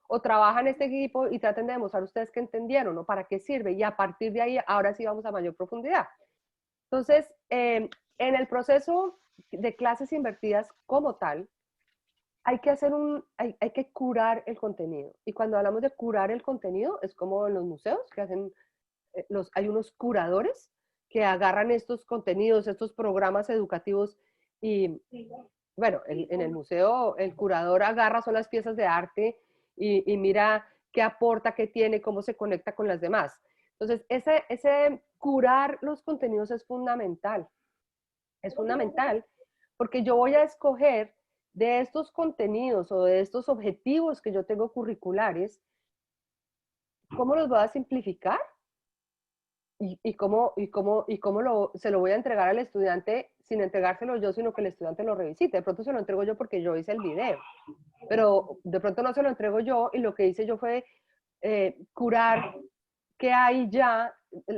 O trabaja en este equipo y traten de demostrar ustedes que entendieron, ¿no? ¿Para qué sirve? Y a partir de ahí, ahora sí vamos a mayor profundidad. Entonces, en el proceso de clases invertidas como tal, hay que hay que curar el contenido. Y cuando hablamos de curar el contenido, es como en los museos, que hacen, hay unos curadores que agarran estos contenidos, estos programas educativos y, bueno, en el museo el curador agarra, son las piezas de arte y mira qué aporta, qué tiene, cómo se conecta con las demás. Entonces, ese curar los contenidos es fundamental. Es fundamental porque yo voy a escoger de estos contenidos o de estos objetivos que yo tengo curriculares, ¿cómo los voy a simplificar? Y cómo se lo voy a entregar al estudiante sin entregárselo yo, sino que el estudiante lo revisite. De pronto se lo entrego yo porque yo hice el video, pero de pronto no se lo entrego yo y lo que hice yo fue curar qué hay ya.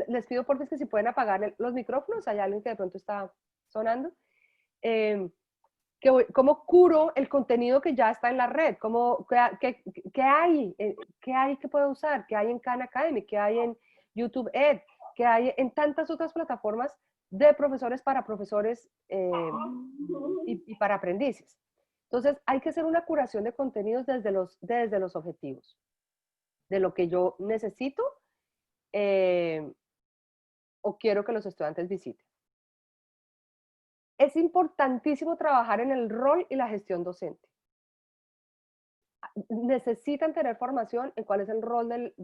Les pido por favor que si pueden apagar los micrófonos, hay alguien que de pronto está sonando. ¿Cómo curo el contenido que ya está en la red? ¿Qué hay? ¿Qué hay que puedo usar? ¿Qué hay en Khan Academy? ¿Qué hay en YouTube Ed? ¿Qué hay en tantas otras plataformas de profesores para profesores y para aprendices. Entonces, hay que hacer una curación de contenidos desde los objetivos, de lo que yo necesito o quiero que los estudiantes visiten. Es importantísimo trabajar en el rol y la gestión docente. Necesitan tener formación en cuál es el rol del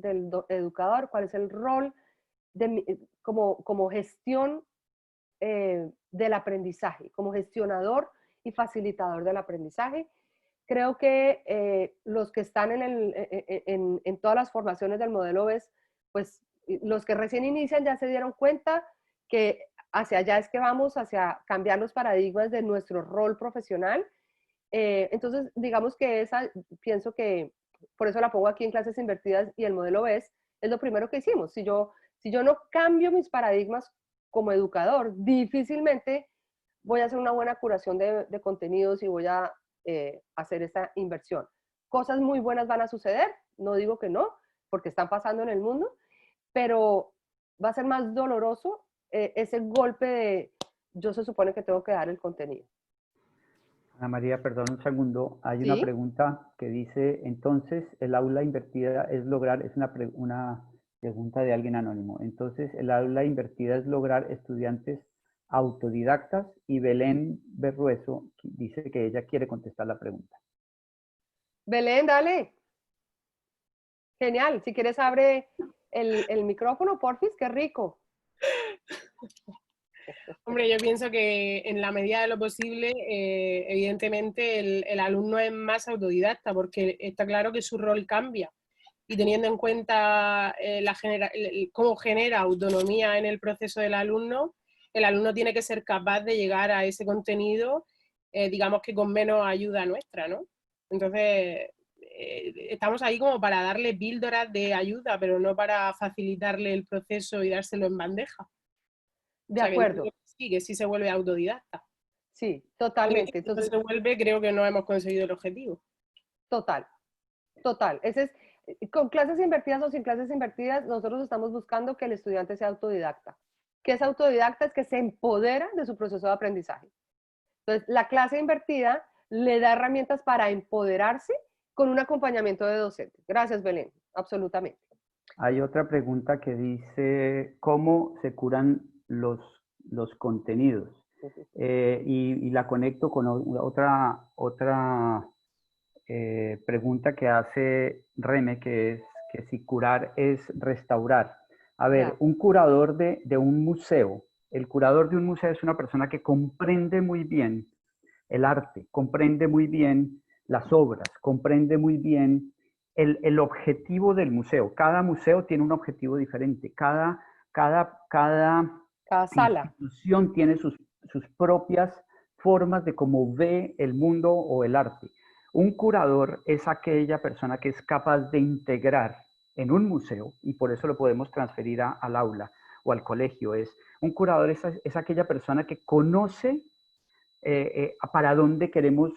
educador, cuál es el rol como gestión del aprendizaje, como gestionador y facilitador del aprendizaje. Creo que los que están en todas las formaciones del modelo BES, pues los que recién inician ya se dieron cuenta que hacia allá es que vamos, hacia cambiar los paradigmas de nuestro rol profesional. Entonces, digamos que pienso que, por eso la pongo aquí en clases invertidas y el modelo BES, es lo primero que hicimos. Si yo no cambio mis paradigmas como educador, difícilmente voy a hacer una buena curación de contenidos y voy a hacer esta inversión. Cosas muy buenas van a suceder, no digo que no, porque están pasando en el mundo, pero va a ser más doloroso ese golpe de yo se supone que tengo que dar el contenido. Ana María, perdón un segundo. Hay ¿Sí? una pregunta que dice, entonces, el aula invertida es lograr, es una pregunta de alguien anónimo. Entonces, el aula invertida es lograr estudiantes autodidactas, y Belén Berrueso dice que ella quiere contestar la pregunta. Belén, dale. Genial. Si quieres, abre el micrófono, porfis, qué rico. Hombre, yo pienso que en la medida de lo posible, evidentemente, el alumno es más autodidacta, porque está claro que su rol cambia. Y teniendo en cuenta cómo genera autonomía en el proceso del alumno, el alumno tiene que ser capaz de llegar a ese contenido, digamos que con menos ayuda nuestra, ¿no? Entonces, estamos ahí como para darle píldoras de ayuda, pero no para facilitarle el proceso y dárselo en bandeja. De acuerdo. Que sí se vuelve autodidacta. Sí, totalmente. Y entonces, si no se vuelve, creo que no hemos conseguido el objetivo. Total. Ese es, con clases invertidas o sin clases invertidas, nosotros estamos buscando que el estudiante sea autodidacta. ¿Qué es autodidacta? Es que se empodera de su proceso de aprendizaje. Entonces, la clase invertida le da herramientas para empoderarse con un acompañamiento de docente. Gracias, Belén. Absolutamente. Hay otra pregunta que dice, ¿cómo se curan los contenidos? Y la conecto con otra pregunta que hace Reme, que es que si curar es restaurar. A ver, Claro. un curador de un museo, el curador de un museo es una persona que comprende muy bien el arte, comprende muy bien las obras, comprende muy bien el objetivo del museo. Cada museo tiene un objetivo diferente. Cada sala. institución tiene sus propias formas de cómo ve el mundo o el arte. Un curador es aquella persona que es capaz de integrar en un museo, y por eso lo podemos transferir al aula o al colegio. Un curador es aquella persona que conoce para dónde queremos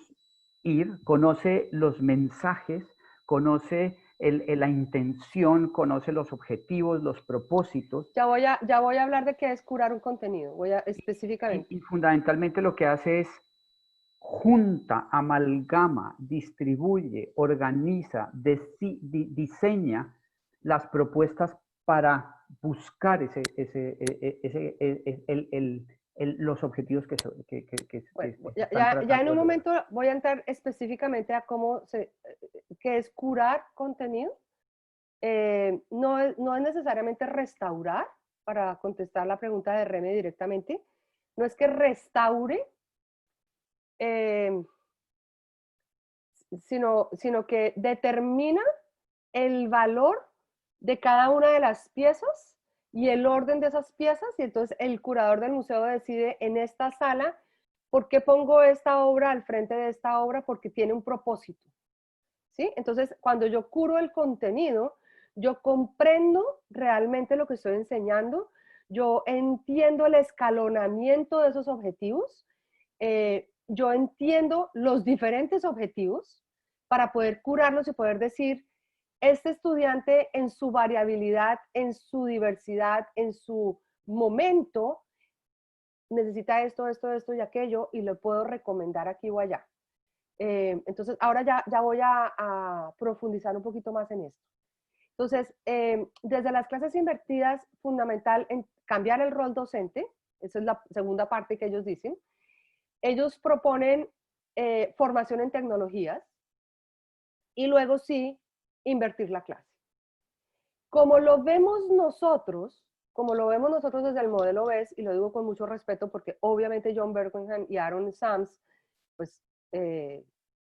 ir, conoce los mensajes, conoce la intención, conoce los objetivos, los propósitos. Ya voy a hablar de qué es curar un contenido, específicamente. Y fundamentalmente lo que hace es junta, amalgama, distribuye, organiza, diseña las propuestas para buscar los objetivos que ya en un momento voy a entrar específicamente a qué es curar contenido. No es necesariamente restaurar, para contestar la pregunta de Reme directamente. No es que restaure, sino que determina el valor de cada una de las piezas y el orden de esas piezas, y entonces el curador del museo decide en esta sala, ¿por qué pongo esta obra al frente de esta obra? Porque tiene un propósito, ¿sí? Entonces, cuando yo curo el contenido, yo comprendo realmente lo que estoy enseñando, yo entiendo el escalonamiento de esos objetivos, yo entiendo los diferentes objetivos para poder curarlos y poder decir, este estudiante en su variabilidad, en su diversidad, en su momento, necesita esto, esto, esto y aquello, y le puedo recomendar aquí o allá. Entonces, ahora ya voy a profundizar un poquito más en esto. Entonces, desde las clases invertidas, fundamental en cambiar el rol docente, esa es la segunda parte que ellos dicen. Ellos proponen formación en tecnologías y luego sí, invertir la clase. Como lo vemos nosotros desde el modelo BES, y lo digo con mucho respeto porque obviamente John Bergenheim y Aaron Sams, pues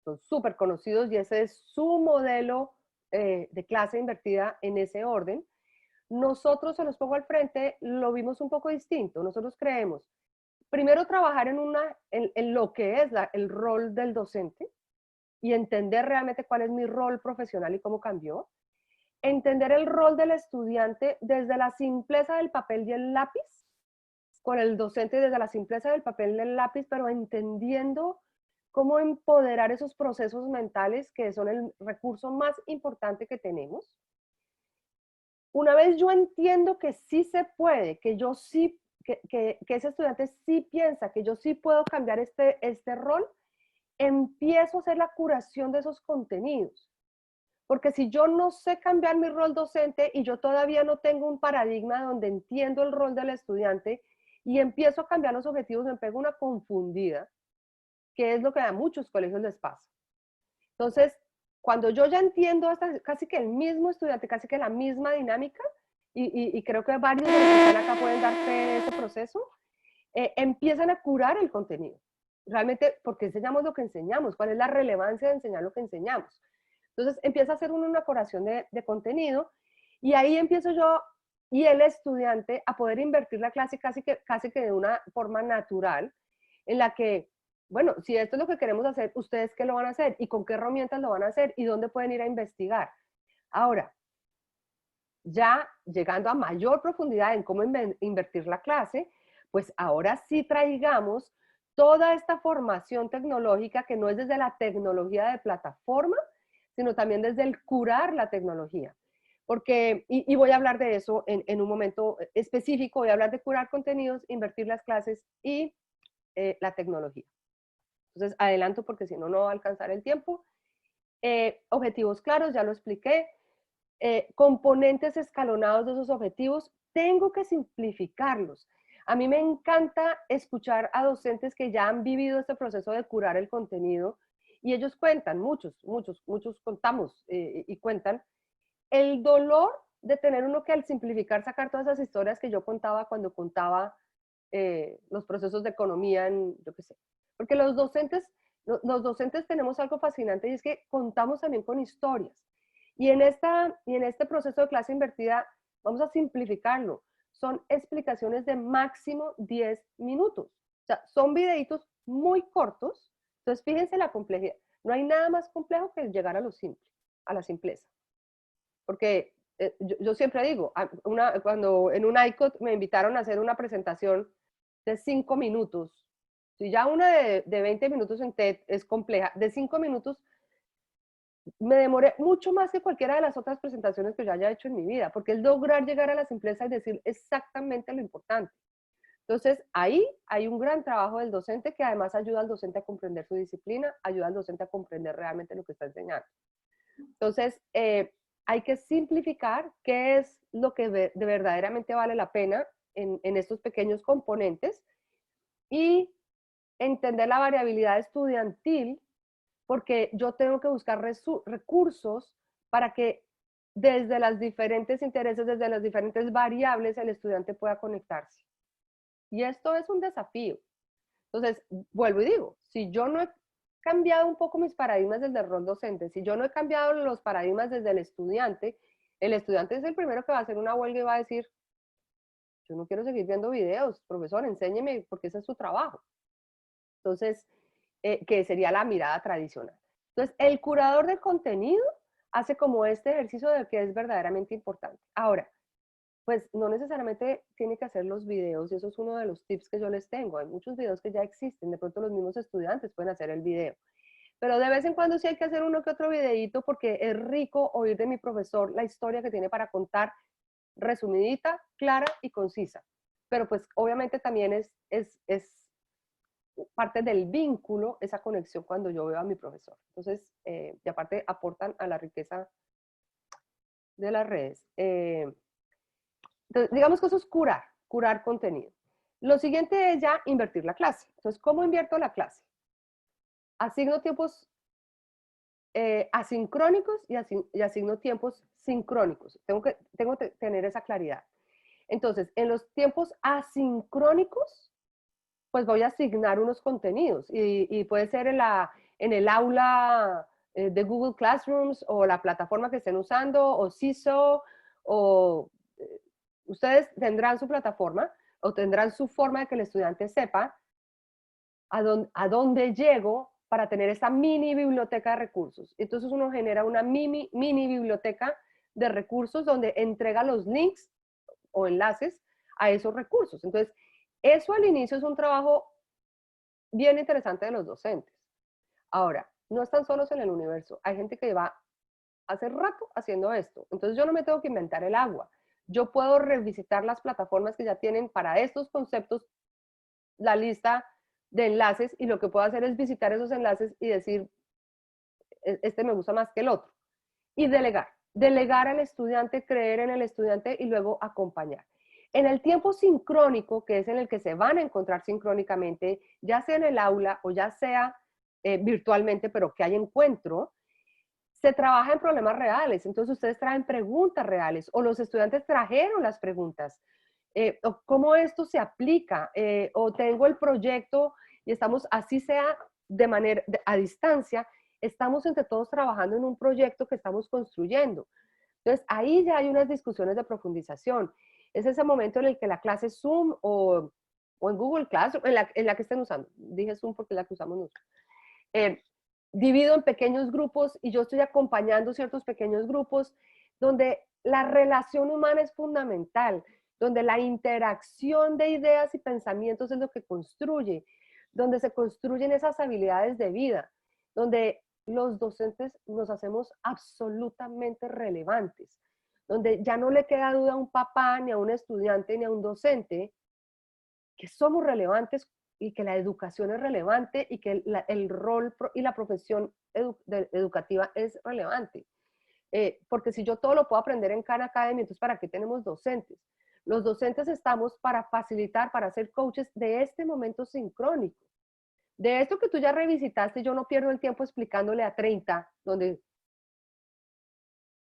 son súper conocidos y ese es su modelo de clase invertida en ese orden. Nosotros, se los pongo al frente, lo vimos un poco distinto. Nosotros creemos, primero trabajar en lo que es el rol del docente y entender realmente cuál es mi rol profesional y cómo cambió. Entender el rol del estudiante desde la simpleza del papel y el lápiz, con el docente desde la simpleza del papel y el lápiz, pero entendiendo cómo empoderar esos procesos mentales que son el recurso más importante que tenemos. Una vez yo entiendo que sí se puede, que yo sí, que ese estudiante sí piensa que yo sí puedo cambiar este rol, empiezo a hacer la curación de esos contenidos. Porque si yo no sé cambiar mi rol docente y yo todavía no tengo un paradigma donde entiendo el rol del estudiante y empiezo a cambiar los objetivos, me pego una confundida, que es lo que a muchos colegios les pasa. Entonces, cuando yo ya entiendo hasta casi que el mismo estudiante, casi que la misma dinámica, y creo que varios de los que están acá pueden dar fe de ese proceso, empiezan a curar el contenido. Realmente, ¿por qué enseñamos lo que enseñamos? ¿Cuál es la relevancia de enseñar lo que enseñamos? Entonces empieza a hacer una curación de contenido y ahí empiezo yo y el estudiante a poder invertir la clase casi que de una forma natural, en la que, bueno, si esto es lo que queremos hacer, ¿ustedes qué lo van a hacer? ¿Y con qué herramientas lo van a hacer? ¿Y dónde pueden ir a investigar? Ahora, ya llegando a mayor profundidad en cómo invertir la clase, pues ahora sí traigamos toda esta formación tecnológica que no es desde la tecnología de plataforma, sino también desde el curar la tecnología. Porque, y voy a hablar de eso en un momento específico, voy a hablar de curar contenidos, invertir las clases y la tecnología. Entonces, adelanto porque si no, no va a alcanzar el tiempo. Objetivos claros, ya lo expliqué. Componentes escalonados de esos objetivos, tengo que simplificarlos. A mí me encanta escuchar a docentes que ya han vivido este proceso de curar el contenido y ellos cuentan, muchos contamos y cuentan el dolor de tener uno que al simplificar sacar todas esas historias que yo contaba cuando contaba los procesos de economía en, yo qué sé. Porque los docentes tenemos algo fascinante y es que contamos también con historias. Y en este proceso de clase invertida vamos a simplificarlo. Son explicaciones de máximo 10 minutos. O sea, son videitos muy cortos. Entonces, fíjense la complejidad. No hay nada más complejo que llegar a lo simple, a la simpleza. Porque yo siempre digo, cuando en un ICOT me invitaron a hacer una presentación de 5 minutos, si ya una de 20 minutos en TED es compleja, de 5 minutos me demoré mucho más que cualquiera de las otras presentaciones que yo haya hecho en mi vida, porque es lograr llegar a la simpleza y decir exactamente lo importante. Entonces, ahí hay un gran trabajo del docente que además ayuda al docente a comprender su disciplina, ayuda al docente a comprender realmente lo que está enseñando. Entonces, hay que simplificar qué es lo que de verdaderamente vale la pena en estos pequeños componentes y entender la variabilidad estudiantil, porque yo tengo que buscar recursos para que desde los diferentes intereses, desde las diferentes variables, el estudiante pueda conectarse. Y esto es un desafío. Entonces, vuelvo y digo, si yo no he cambiado un poco mis paradigmas desde el rol docente, si yo no he cambiado los paradigmas desde el estudiante es el primero que va a hacer una huelga y va a decir, yo no quiero seguir viendo videos, profesor, enséñeme, porque ese es su trabajo. Entonces, que sería la mirada tradicional. Entonces, el curador de contenido hace como este ejercicio de que es verdaderamente importante. Ahora, pues no necesariamente tiene que hacer los videos, y eso es uno de los tips que yo les tengo. Hay muchos videos que ya existen, de pronto los mismos estudiantes pueden hacer el video. Pero de vez en cuando sí hay que hacer uno que otro videíto porque es rico oír de mi profesor la historia que tiene para contar, resumidita, clara y concisa. pero pues obviamente también es parte del vínculo, esa conexión cuando yo veo a mi profesor. Entonces, y aparte aportan a la riqueza de las redes. Entonces, digamos que eso es curar contenido. Lo siguiente es ya invertir la clase. Entonces, ¿cómo invierto la clase? Asigno tiempos asincrónicos y asigno tiempos sincrónicos. Tengo que tener esa claridad. Entonces, en los tiempos asincrónicos, pues voy a asignar unos contenidos y puede ser en el aula de Google Classrooms o la plataforma que estén usando o CISO o ustedes tendrán su plataforma o tendrán su forma de que el estudiante sepa a dónde llego para tener esa mini biblioteca de recursos. Entonces uno genera una mini biblioteca de recursos donde entrega los links o enlaces a esos recursos. Entonces, eso al inicio es un trabajo bien interesante de los docentes. Ahora, no están solos en el universo. Hay gente que lleva hace rato haciendo esto. Entonces yo no me tengo que inventar el agua. Yo puedo revisitar las plataformas que ya tienen para estos conceptos la lista de enlaces y lo que puedo hacer es visitar esos enlaces y decir, este me gusta más que el otro. Y delegar. Delegar al estudiante, creer en el estudiante y luego acompañar. En el tiempo sincrónico, que es en el que se van a encontrar sincrónicamente, ya sea en el aula o ya sea virtualmente, pero que hay encuentro, se trabaja en problemas reales. Entonces ustedes traen preguntas reales o los estudiantes trajeron las preguntas. O cómo esto se aplica, o tengo el proyecto y estamos, así sea de manera a distancia, estamos entre todos trabajando en un proyecto que estamos construyendo. Entonces ahí ya hay unas discusiones de profundización. Es ese momento en el que la clase Zoom o en Google Classroom, en la que estén usando, dije Zoom porque es la que usamos nosotros, divido en pequeños grupos y yo estoy acompañando ciertos pequeños grupos donde la relación humana es fundamental, donde la interacción de ideas y pensamientos es lo que construye, donde se construyen esas habilidades de vida, donde los docentes nos hacemos absolutamente relevantes, donde ya no le queda duda a un papá, ni a un estudiante, ni a un docente, que somos relevantes y que la educación es relevante y que el rol y la profesión educativa es relevante. Porque si yo todo lo puedo aprender en Khan Academy, entonces ¿para qué tenemos docentes? Los docentes estamos para facilitar, para ser coaches de este momento sincrónico. De esto que tú ya revisitaste, yo no pierdo el tiempo explicándole a 30, donde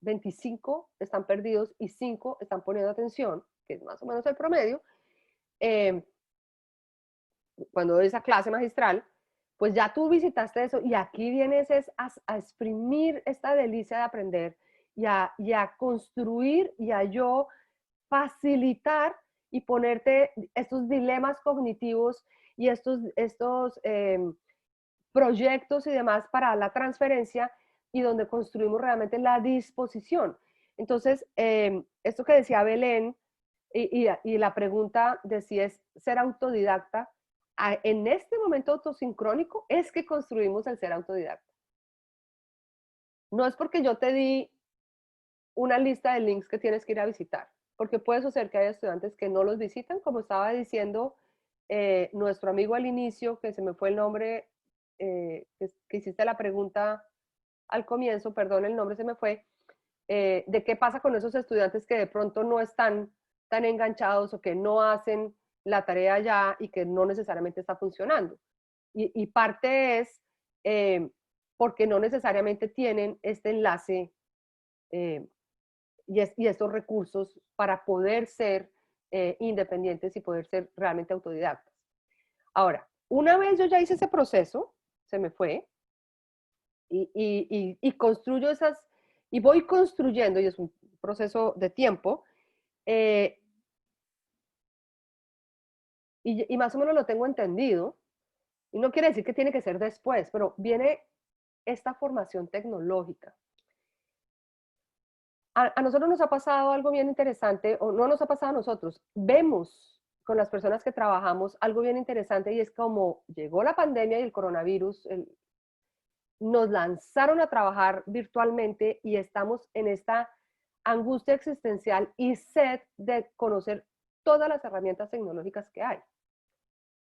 25 están perdidos y 5 están poniendo atención, que es más o menos el promedio. Cuando doy esa clase magistral, pues ya tú visitaste eso y aquí vienes a exprimir esta delicia de aprender y a construir y a yo facilitar y ponerte estos dilemas cognitivos y estos proyectos y demás para la transferencia y donde construimos realmente la disposición. Entonces, esto que decía Belén y la pregunta de si es ser autodidacta, en este momento autosincrónico es que construimos el ser autodidacta. No es porque yo te di una lista de links que tienes que ir a visitar, porque puede suceder que haya estudiantes que no los visitan, como estaba diciendo nuestro amigo al inicio, que se me fue el nombre, que hiciste la pregunta al comienzo, perdón, el nombre se me fue, de qué pasa con esos estudiantes que de pronto no están tan enganchados o que no hacen la tarea ya y que no necesariamente está funcionando. Y parte es porque no necesariamente tienen este enlace y estos recursos para poder ser independientes y poder ser realmente autodidactas. Ahora, una vez yo ya hice ese proceso, se me fue, y construyo esas, y voy construyendo, y es un proceso de tiempo, y más o menos lo tengo entendido, y no quiere decir que tiene que ser después, pero viene esta formación tecnológica. A nosotros nos ha pasado algo bien interesante, o no nos ha pasado a nosotros, vemos con las personas que trabajamos algo bien interesante y es como llegó la pandemia y el coronavirus, nos lanzaron a trabajar virtualmente y estamos en esta angustia existencial y sed de conocer todas las herramientas tecnológicas que hay.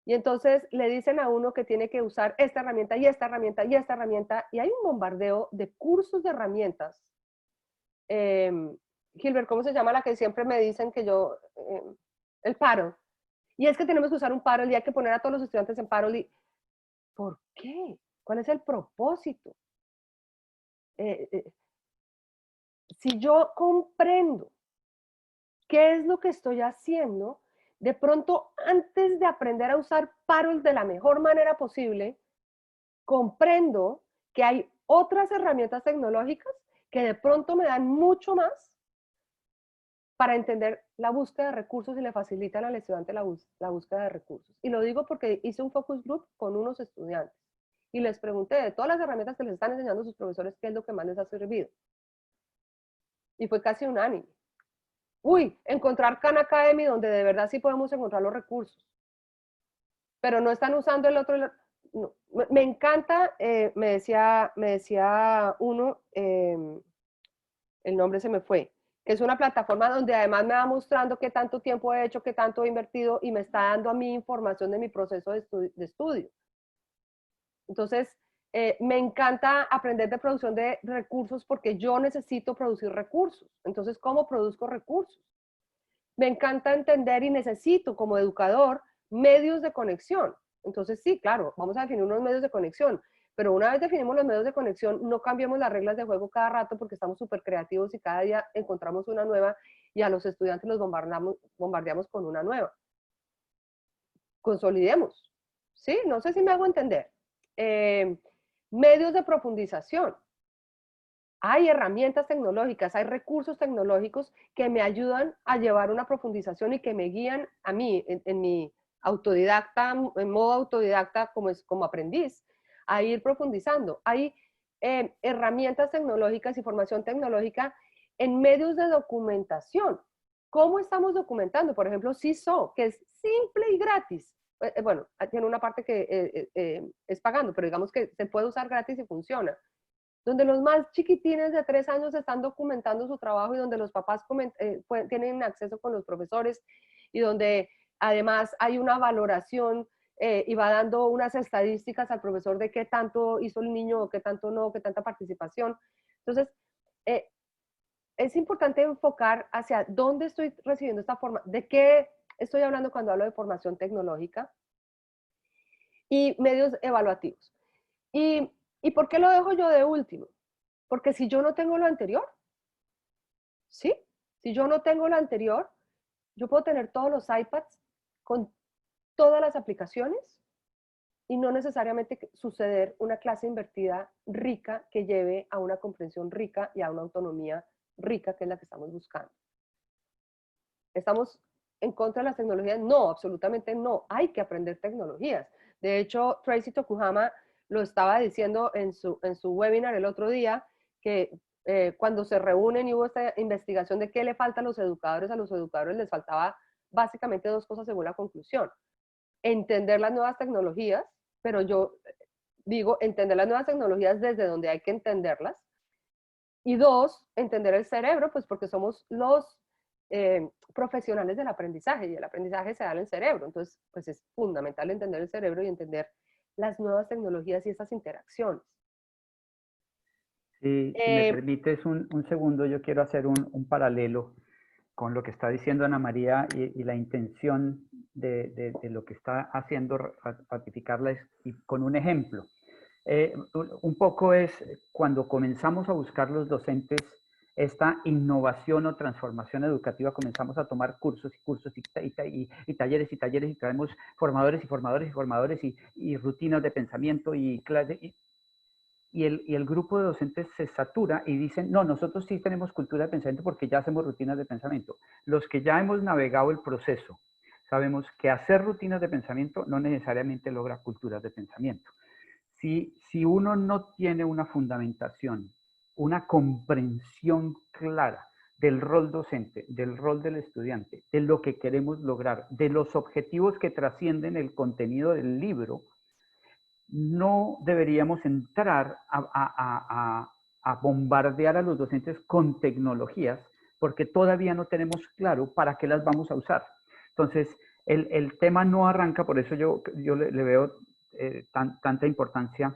Y entonces le dicen a uno que tiene que usar esta herramienta y esta herramienta y esta herramienta, y hay un bombardeo de cursos de herramientas. Gilbert, ¿cómo se llama la que siempre me dicen que yo, el Paddle? Y es que tenemos que usar un Paddle y hay que poner a todos los estudiantes en Paddle. Y, ¿por qué? ¿Cuál es el propósito? Si yo comprendo qué es lo que estoy haciendo, de pronto antes de aprender a usar Paddle de la mejor manera posible, comprendo que hay otras herramientas tecnológicas que de pronto me dan mucho más para entender la búsqueda de recursos y le facilitan al estudiante la búsqueda de recursos. Y lo digo porque hice un focus group con unos estudiantes y les pregunté de todas las herramientas que les están enseñando sus profesores, ¿qué es lo que más les ha servido? Y fue casi unánime. Uy, encontrar Khan Academy donde de verdad sí podemos encontrar los recursos. Pero no están usando el otro. No. Me encanta, me decía uno, el nombre se me fue, que es una plataforma donde además me va mostrando qué tanto tiempo he hecho, qué tanto he invertido y me está dando a mí información de mi proceso de estudio. Entonces, me encanta aprender de producción de recursos porque yo necesito producir recursos. Entonces, ¿cómo produzco recursos? Me encanta entender y necesito como educador medios de conexión. Entonces, sí, claro, vamos a definir unos medios de conexión, pero una vez definimos los medios de conexión, no cambiemos las reglas de juego cada rato porque estamos súper creativos y cada día encontramos una nueva y a los estudiantes los bombardeamos con una nueva. Consolidemos, ¿sí? No sé si me hago entender. Medios de profundización. Hay herramientas tecnológicas, hay recursos tecnológicos que me ayudan a llevar una profundización y que me guían a mí en mi autodidacta, en modo autodidacta como aprendiz, a ir profundizando. Hay herramientas tecnológicas y formación tecnológica en medios de documentación. ¿Cómo estamos documentando? Por ejemplo, CISO, que es simple y gratis. Bueno, tiene una parte que es pagando, pero digamos que se puede usar gratis y funciona. Donde los más chiquitines de 3 años están documentando su trabajo y donde los papás tienen acceso con los profesores y donde además hay una valoración y va dando unas estadísticas al profesor de qué tanto hizo el niño o qué tanto no, qué tanta participación. Entonces, es importante enfocar hacia dónde estoy recibiendo esta forma, de qué estoy hablando cuando hablo de formación tecnológica y medios evaluativos. ¿Y por qué lo dejo yo de último? Porque si yo no tengo lo anterior, ¿sí? Si yo no tengo lo anterior, yo puedo tener todos los iPads con todas las aplicaciones y no necesariamente suceder una clase invertida rica que lleve a una comprensión rica y a una autonomía rica, que es la que estamos buscando. ¿Estamos en contra de las tecnologías? No, absolutamente no. Hay que aprender tecnologías. De hecho, Tracy Tokuhama lo estaba diciendo en su webinar el otro día, que cuando se reúnen y hubo esta investigación de qué le falta a los educadores les faltaba básicamente 2 cosas según la conclusión. Entender las nuevas tecnologías, pero yo digo entender las nuevas tecnologías desde donde hay que entenderlas. Y 2, entender el cerebro, pues porque somos los profesionales del aprendizaje y el aprendizaje se da en el cerebro. Entonces, pues es fundamental entender el cerebro y entender las nuevas tecnologías y esas interacciones. Si me permites un segundo, yo quiero hacer un paralelo con lo que está diciendo Ana María y la intención de lo que está haciendo, ratificarla, y con un ejemplo. Un poco es cuando comenzamos a buscar los docentes esta innovación o transformación educativa, comenzamos a tomar cursos y cursos y talleres y talleres y traemos formadores y formadores y formadores y rutinas de pensamiento y clases. Y el grupo de docentes se satura y dicen, no, nosotros sí tenemos cultura de pensamiento porque ya hacemos rutinas de pensamiento. Los que ya hemos navegado el proceso, sabemos que hacer rutinas de pensamiento no necesariamente logra culturas de pensamiento. Si uno no tiene una fundamentación, una comprensión clara del rol docente, del rol del estudiante, de lo que queremos lograr, de los objetivos que trascienden el contenido del libro, no deberíamos entrar a bombardear a los docentes con tecnologías porque todavía no tenemos claro para qué las vamos a usar. Entonces, el tema no arranca, por eso yo le veo tanta importancia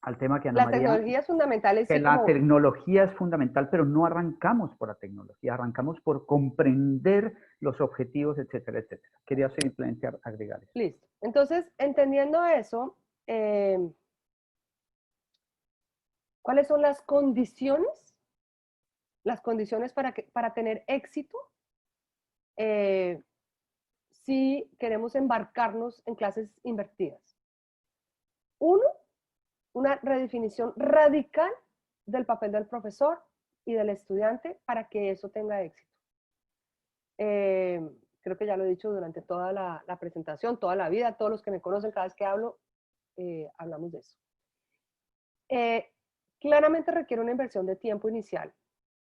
al tema que Ana La María, tecnología es fundamental, es que sí, la como tecnología es fundamental, pero no arrancamos por la tecnología, arrancamos por comprender los objetivos, etcétera, etcétera. Quería simplemente agregar eso. listo. Entonces, entendiendo eso, ¿cuáles son las condiciones? Las condiciones para tener éxito si queremos embarcarnos en clases invertidas. Uno, una redefinición radical del papel del profesor y del estudiante para que eso tenga éxito. Creo que ya lo he dicho durante toda la presentación, toda la vida, todos los que me conocen, cada vez que hablo, hablamos de eso. Claramente requiere una inversión de tiempo inicial,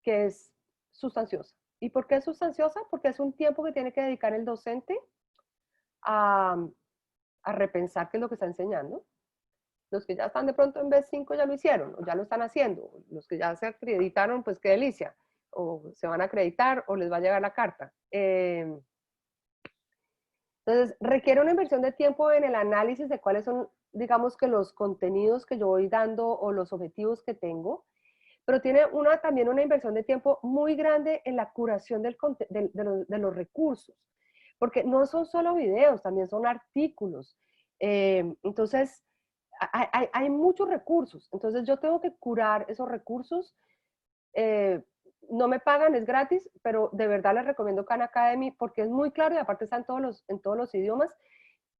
que es sustanciosa. ¿Y por qué es sustanciosa? Porque es un tiempo que tiene que dedicar el docente a repensar qué es lo que está enseñando. Los que ya están de pronto en B5 ya lo hicieron, o ya lo están haciendo. Los que ya se acreditaron, pues qué delicia. O se van a acreditar o les va a llegar la carta. Entonces, requiere una inversión de tiempo en el análisis de cuáles son, digamos que los contenidos que yo voy dando o los objetivos que tengo, pero tiene también una inversión de tiempo muy grande en la curación de los recursos, porque no son solo videos, también son artículos. Entonces, hay muchos recursos, entonces yo tengo que curar esos recursos. No me pagan, es gratis, pero de verdad les recomiendo Khan Academy porque es muy claro y aparte está en todos los idiomas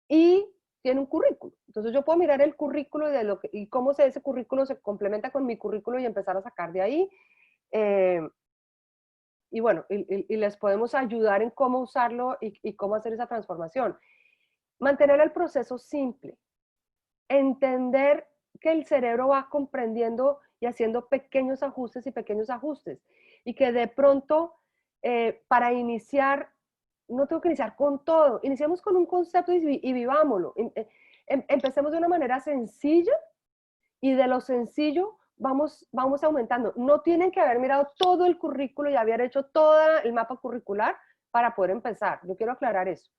y tiene un currículo. Entonces yo puedo mirar el currículo y cómo ese currículo se complementa con mi currículo y empezar a sacar de ahí. Y bueno, y les podemos ayudar en cómo usarlo y cómo hacer esa transformación. Mantener el proceso simple. Entender que el cerebro va comprendiendo y haciendo pequeños ajustes y pequeños ajustes. Y que de pronto, para iniciar, no tengo que iniciar con todo. Iniciemos con un concepto y vivámoslo. Empecemos de una manera sencilla y de lo sencillo vamos aumentando. No tienen que haber mirado todo el currículo y haber hecho todo el mapa curricular para poder empezar. Yo quiero aclarar eso.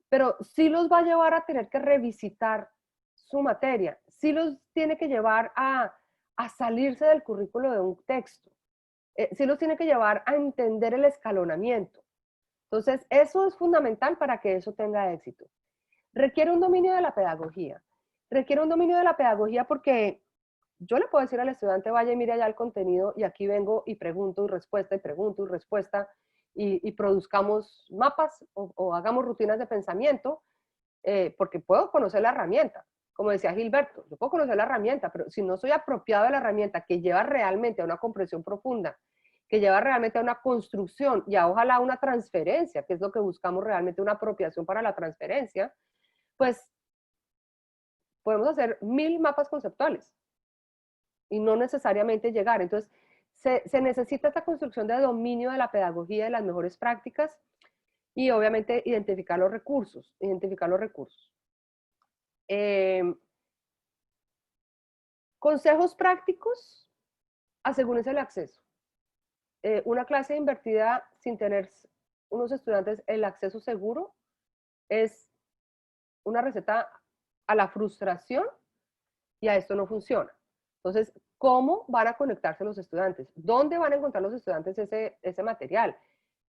Pero sí los va a llevar a tener que revisitar su materia, sí los tiene que llevar a salirse del currículo de un texto, sí los tiene que llevar a entender el escalonamiento. Entonces, eso es fundamental para que eso tenga éxito. Requiere un dominio de la pedagogía. Requiere un dominio de la pedagogía porque yo le puedo decir al estudiante, vaya y mire allá el contenido y aquí vengo y pregunto y respuesta y pregunto y respuesta y produzcamos mapas o hagamos rutinas de pensamiento porque puedo conocer la herramienta. Como decía Gilberto, yo puedo conocer la herramienta, pero si no soy apropiado de la herramienta que lleva realmente a una comprensión profunda, que lleva realmente a una construcción y a ojalá una transferencia, que es lo que buscamos realmente, una apropiación para la transferencia, pues podemos hacer 1000 mapas conceptuales y no necesariamente llegar. Entonces, se necesita esta construcción de dominio de la pedagogía, de las mejores prácticas y obviamente identificar los recursos, consejos prácticos, asegúrense el acceso. Una clase invertida sin tener unos estudiantes el acceso seguro es una receta a la frustración y a esto no funciona. Entonces, ¿cómo van a conectarse los estudiantes? ¿Dónde van a encontrar los estudiantes ese material?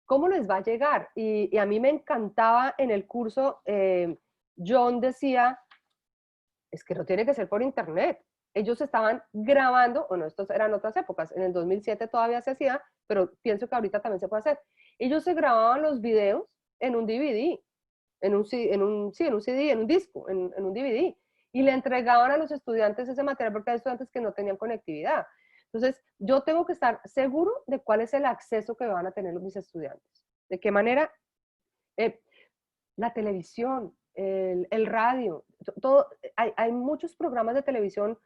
¿Cómo les va a llegar? Y a mí me encantaba en el curso, John decía, es que no tiene que ser por internet. Ellos estaban grabando, bueno, estos eran otras épocas, en el 2007 todavía se hacía, pero pienso que ahorita también se puede hacer. Ellos se grababan los videos en un DVD, en un CD, en un disco, en un DVD, y le entregaban a los estudiantes ese material porque hay estudiantes que no tenían conectividad. Entonces, yo tengo que estar seguro de cuál es el acceso que van a tener mis estudiantes. De qué manera la televisión, el radio, todo, hay muchos programas de televisión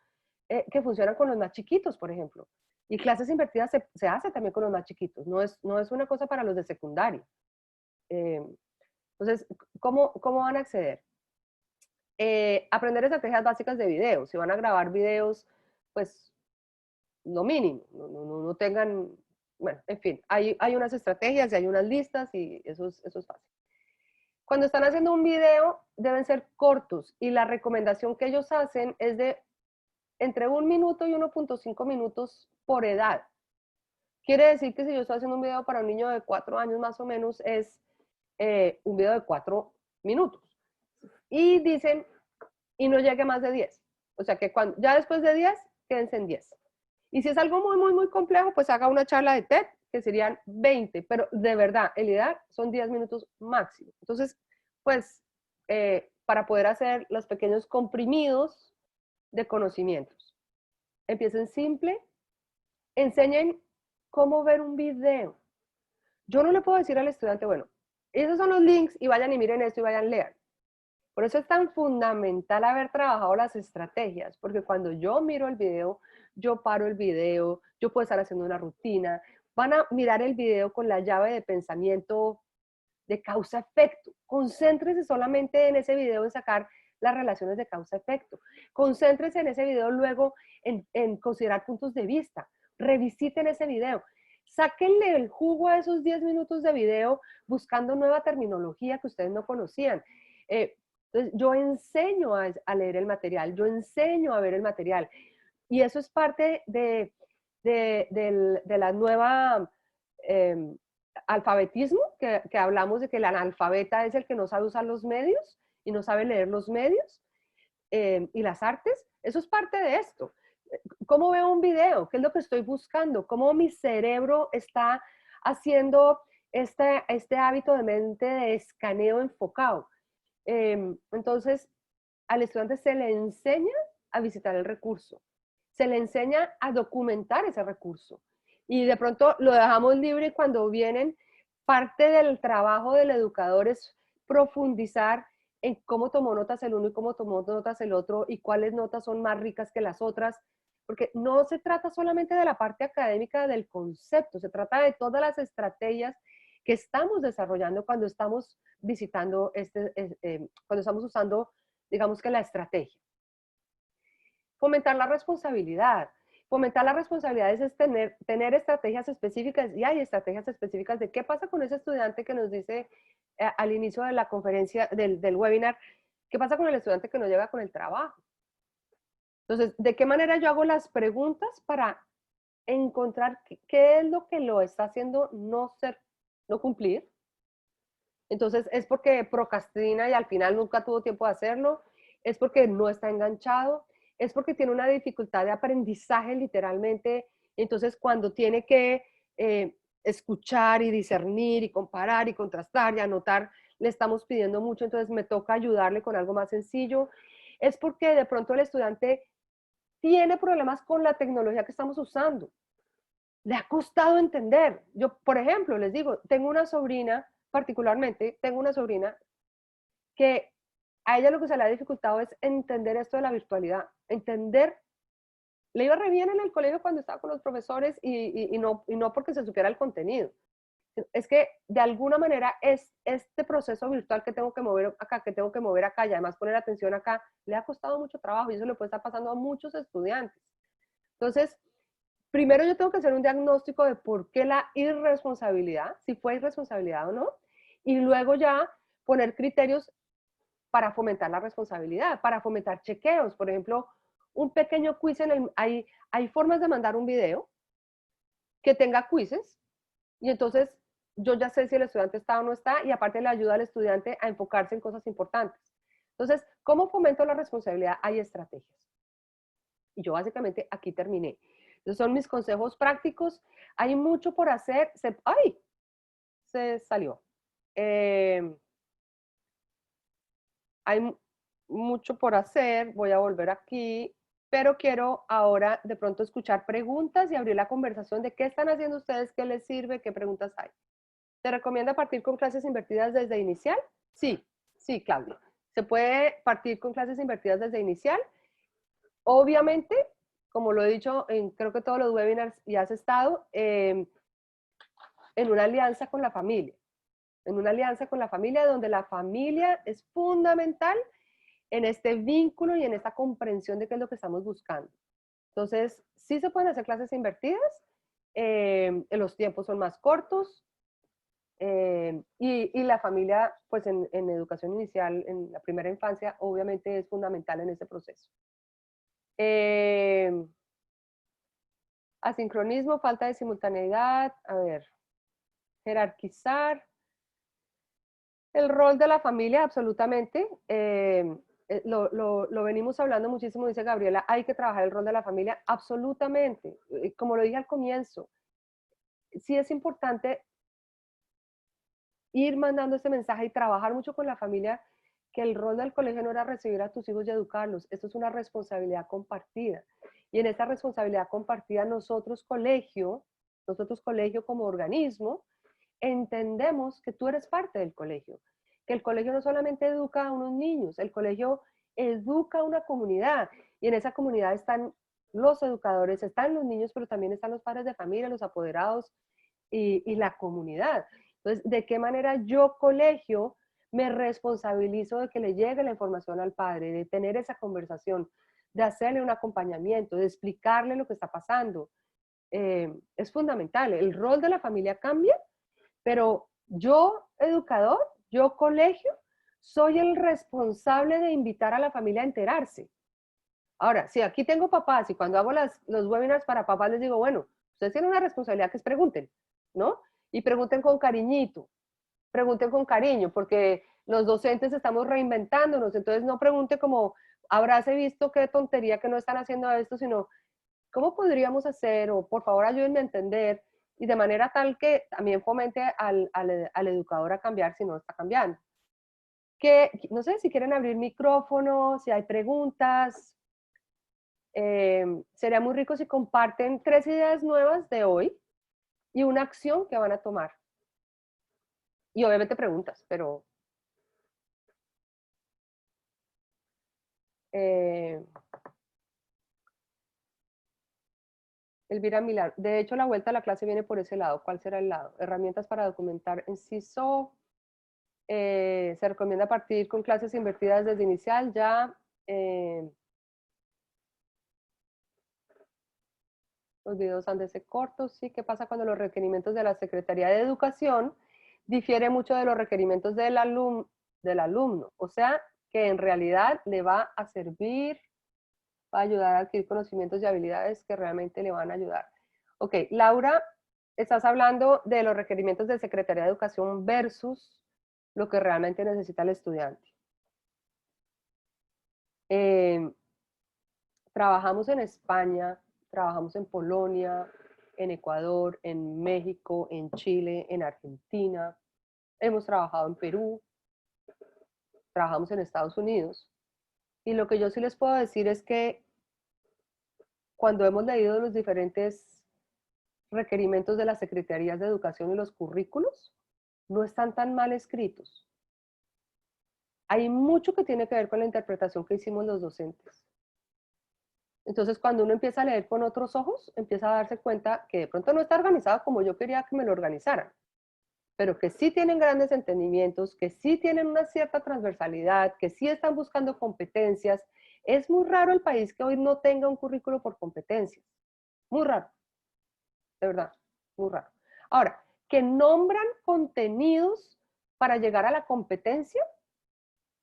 que funcionan con los más chiquitos, por ejemplo. Y clases invertidas se hace también con los más chiquitos, no es una cosa para los de secundaria. Entonces, ¿cómo van a acceder? Aprender estrategias básicas de videos. Si van a grabar videos, pues lo mínimo, no tengan, bueno, en fin, hay unas estrategias y hay unas listas y eso es fácil. Cuando están haciendo un video, deben ser cortos y la recomendación que ellos hacen es de entre 1 minuto y 1.5 minutos por edad. Quiere decir que si yo estoy haciendo un video para un niño de 4 años más o menos, es un video de 4 minutos. Y dicen, y no llegue más de 10. O sea que cuando, ya después de 10, quédense en 10. Y si es algo muy, muy, muy complejo, pues haga una charla de TED, que serían 20. Pero de verdad, el ideal son 10 minutos máximo. Entonces, pues, para poder hacer los pequeños comprimidos de conocimientos. Empiecen simple, enseñen cómo ver un video. Yo no le puedo decir al estudiante, bueno, esos son los links y vayan y miren esto y vayan a leer. Por eso es tan fundamental haber trabajado las estrategias, porque cuando yo miro el video, yo paro el video, yo puedo estar haciendo una rutina, van a mirar el video con la llave de pensamiento de causa-efecto. Concéntrese solamente en ese video, en sacar las relaciones de causa-efecto. Concéntrese en ese video luego en considerar puntos de vista. Revisiten ese video. Sáquenle el jugo a esos 10 minutos de video buscando nueva terminología que ustedes no conocían. Entonces, yo enseño a leer el material, yo enseño a ver el material. Y eso es parte de la nueva alfabetismo, que hablamos de que el analfabeta es el que no sabe usar los medios y no sabe leer los medios. Y las artes, eso es parte de esto. ¿Cómo veo un video? ¿Qué es lo que estoy buscando? ¿Cómo mi cerebro está haciendo este hábito de mente de escaneo enfocado? Entonces, al estudiante se le enseña a visitar el recurso, se le enseña a documentar ese recurso y de pronto lo dejamos libre cuando vienen. Parte del trabajo del educador es profundizar en cómo tomó notas el uno y cómo tomó notas el otro y cuáles notas son más ricas que las otras, porque no se trata solamente de la parte académica del concepto, se trata de todas las estrategias que estamos desarrollando cuando estamos visitando, cuando estamos usando, digamos que la estrategia. Fomentar la responsabilidad. Fomentar las responsabilidades es tener estrategias específicas, y hay estrategias específicas de qué pasa con ese estudiante que nos dice al inicio de la conferencia, del webinar, qué pasa con el estudiante que no llega con el trabajo. Entonces, ¿de qué manera yo hago las preguntas para encontrar qué es lo que lo está haciendo no cumplir? Entonces, ¿es porque procrastina y al final nunca tuvo tiempo de hacerlo? ¿Es porque no está enganchado? ¿Es porque tiene una dificultad de aprendizaje literalmente? Entonces, cuando tiene que escuchar y discernir y comparar y contrastar y anotar, le estamos pidiendo mucho, entonces me toca ayudarle con algo más sencillo. Es porque de pronto el estudiante tiene problemas con la tecnología que estamos usando. Le ha costado entender. Yo, por ejemplo, les digo, tengo una sobrina, particularmente, tengo una sobrina que a ella lo que se le ha dificultado es entender esto de la virtualidad, entender. Le iba re bien en el colegio cuando estaba con los profesores y no porque se supiera el contenido. Es que de alguna manera es este proceso virtual que tengo que mover acá, que tengo que mover acá y además poner atención acá, le ha costado mucho trabajo y eso le puede estar pasando a muchos estudiantes. Entonces, primero yo tengo que hacer un diagnóstico de por qué la irresponsabilidad, si fue irresponsabilidad o no, y luego ya poner criterios para fomentar la responsabilidad, para fomentar chequeos. Por ejemplo, un pequeño quiz hay formas de mandar un video que tenga quizzes y entonces yo ya sé si el estudiante está o no está y aparte le ayuda al estudiante a enfocarse en cosas importantes. Entonces, ¿cómo fomento la responsabilidad? Hay estrategias. Y yo básicamente aquí terminé. Esos son mis consejos prácticos. Hay mucho por hacer. ¡Ay! Se salió. Hay mucho por hacer. Voy a volver aquí. Pero quiero ahora de pronto escuchar preguntas y abrir la conversación de qué están haciendo ustedes, qué les sirve, qué preguntas hay. ¿Se recomienda partir con clases invertidas desde inicial? Sí, sí, Claudia. Se puede partir con clases invertidas desde inicial. Obviamente, como lo he dicho en creo que todos los webinars y has estado, en una alianza con la familia. En una alianza con la familia donde la familia es fundamental en este vínculo y en esta comprensión de qué es lo que estamos buscando. Entonces, sí se pueden hacer clases invertidas, los tiempos son más cortos, Y la familia, pues en educación inicial, en la primera infancia, obviamente es fundamental en ese proceso. Asincronismo, falta de simultaneidad, a ver, jerarquizar. El rol de la familia, absolutamente. Lo venimos hablando muchísimo, dice Gabriela, hay que trabajar el rol de la familia, absolutamente. Como lo dije al comienzo, sí es importante ir mandando este mensaje y trabajar mucho con la familia, que el rol del colegio no era recibir a tus hijos y educarlos, esto es una responsabilidad compartida. Y en esta responsabilidad compartida nosotros colegio como organismo, entendemos que tú eres parte del colegio, que el colegio no solamente educa a unos niños, el colegio educa a una comunidad, y en esa comunidad están los educadores, están los niños, pero también están los padres de familia, los apoderados y la comunidad. Entonces, ¿de qué manera yo, colegio, me responsabilizo de que le llegue la información al padre, de tener esa conversación, de hacerle un acompañamiento, de explicarle lo que está pasando? Es fundamental. El rol de la familia cambia, pero yo, educador, yo, colegio, soy el responsable de invitar a la familia a enterarse. Ahora, si aquí tengo papás y cuando hago los webinars para papás les digo, bueno, ustedes tienen una responsabilidad que es pregunten, ¿no? Y pregunten con cariñito, pregunten con cariño, porque los docentes estamos reinventándonos, entonces no pregunte como, habráse visto qué tontería que no están haciendo esto, sino, ¿cómo podríamos hacer? O por favor ayúdenme a entender, y de manera tal que también fomente al educador a cambiar si no está cambiando. No sé si quieren abrir micrófono, si hay preguntas. Sería muy rico si comparten 3 ideas nuevas de hoy y una acción que van a tomar. Y obviamente preguntas, pero... Elvira Milar, de hecho la vuelta a la clase viene por ese lado. ¿Cuál será el lado? Herramientas para documentar en CISO. Se recomienda partir con clases invertidas desde inicial ya. Los videos han de ser cortos, sí. ¿Qué pasa cuando los requerimientos de la Secretaría de Educación difieren mucho de los requerimientos del alumno? O sea, que en realidad le va a servir, va a ayudar a adquirir conocimientos y habilidades que realmente le van a ayudar. Ok, Laura, estás hablando de los requerimientos de Secretaría de Educación versus lo que realmente necesita el estudiante. Trabajamos en España, trabajamos en Polonia, en Ecuador, en México, en Chile, en Argentina, hemos trabajado en Perú, trabajamos en Estados Unidos. Y lo que yo sí les puedo decir es que cuando hemos leído los diferentes requerimientos de las secretarías de educación y los currículos, no están tan mal escritos. Hay mucho que tiene que ver con la interpretación que hicimos los docentes. Entonces, cuando uno empieza a leer con otros ojos, empieza a darse cuenta que de pronto no está organizado como yo quería que me lo organizaran, pero que sí tienen grandes entendimientos, que sí tienen una cierta transversalidad, que sí están buscando competencias. Es muy raro el país que hoy no tenga un currículo por competencias. Muy raro. De verdad, muy raro. Ahora, que nombran contenidos para llegar a la competencia,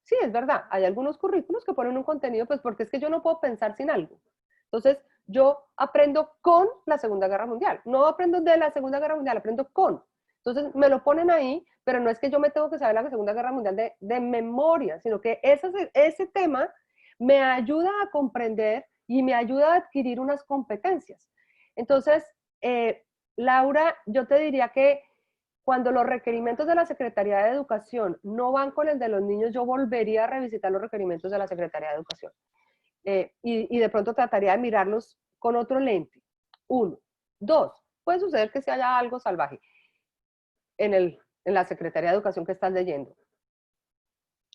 sí, es verdad. Hay algunos currículos que ponen un contenido, pues porque es que yo no puedo pensar sin algo. Entonces, yo aprendo con la Segunda Guerra Mundial. No aprendo de la Segunda Guerra Mundial, aprendo con. Entonces, me lo ponen ahí, pero no es que yo me tengo que saber la Segunda Guerra Mundial de memoria, sino que ese tema me ayuda a comprender y me ayuda a adquirir unas competencias. Entonces, Laura, yo te diría que cuando los requerimientos de la Secretaría de Educación no van con el de los niños, yo volvería a revisitar los requerimientos de la Secretaría de Educación. Y de pronto trataría de mirarlos con otro lente. 1. 2. Puede suceder que si haya algo salvaje en la Secretaría de Educación que estás leyendo.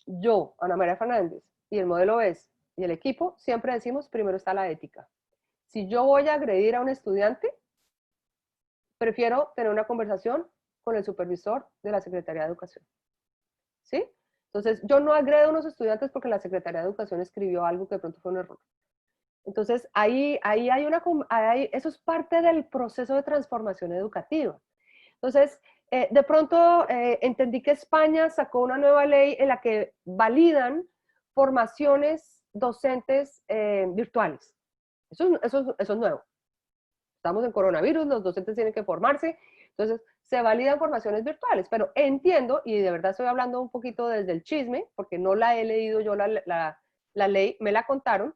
Yo, Ana María Fernández, y el modelo es, y el equipo, siempre decimos, primero está la ética. Si yo voy a agredir a un estudiante, prefiero tener una conversación con el supervisor de la Secretaría de Educación. ¿Sí? Entonces, yo no agredo a unos estudiantes porque la Secretaría de Educación escribió algo que de pronto fue un error. Entonces, ahí hay eso es parte del proceso de transformación educativa. Entonces, De pronto entendí que España sacó una nueva ley en la que validan formaciones docentes virtuales. Eso es nuevo. Estamos en coronavirus, los docentes tienen que formarse, entonces se validan formaciones virtuales, pero entiendo, y de verdad estoy hablando un poquito desde el chisme, porque no la he leído yo la ley, me la contaron,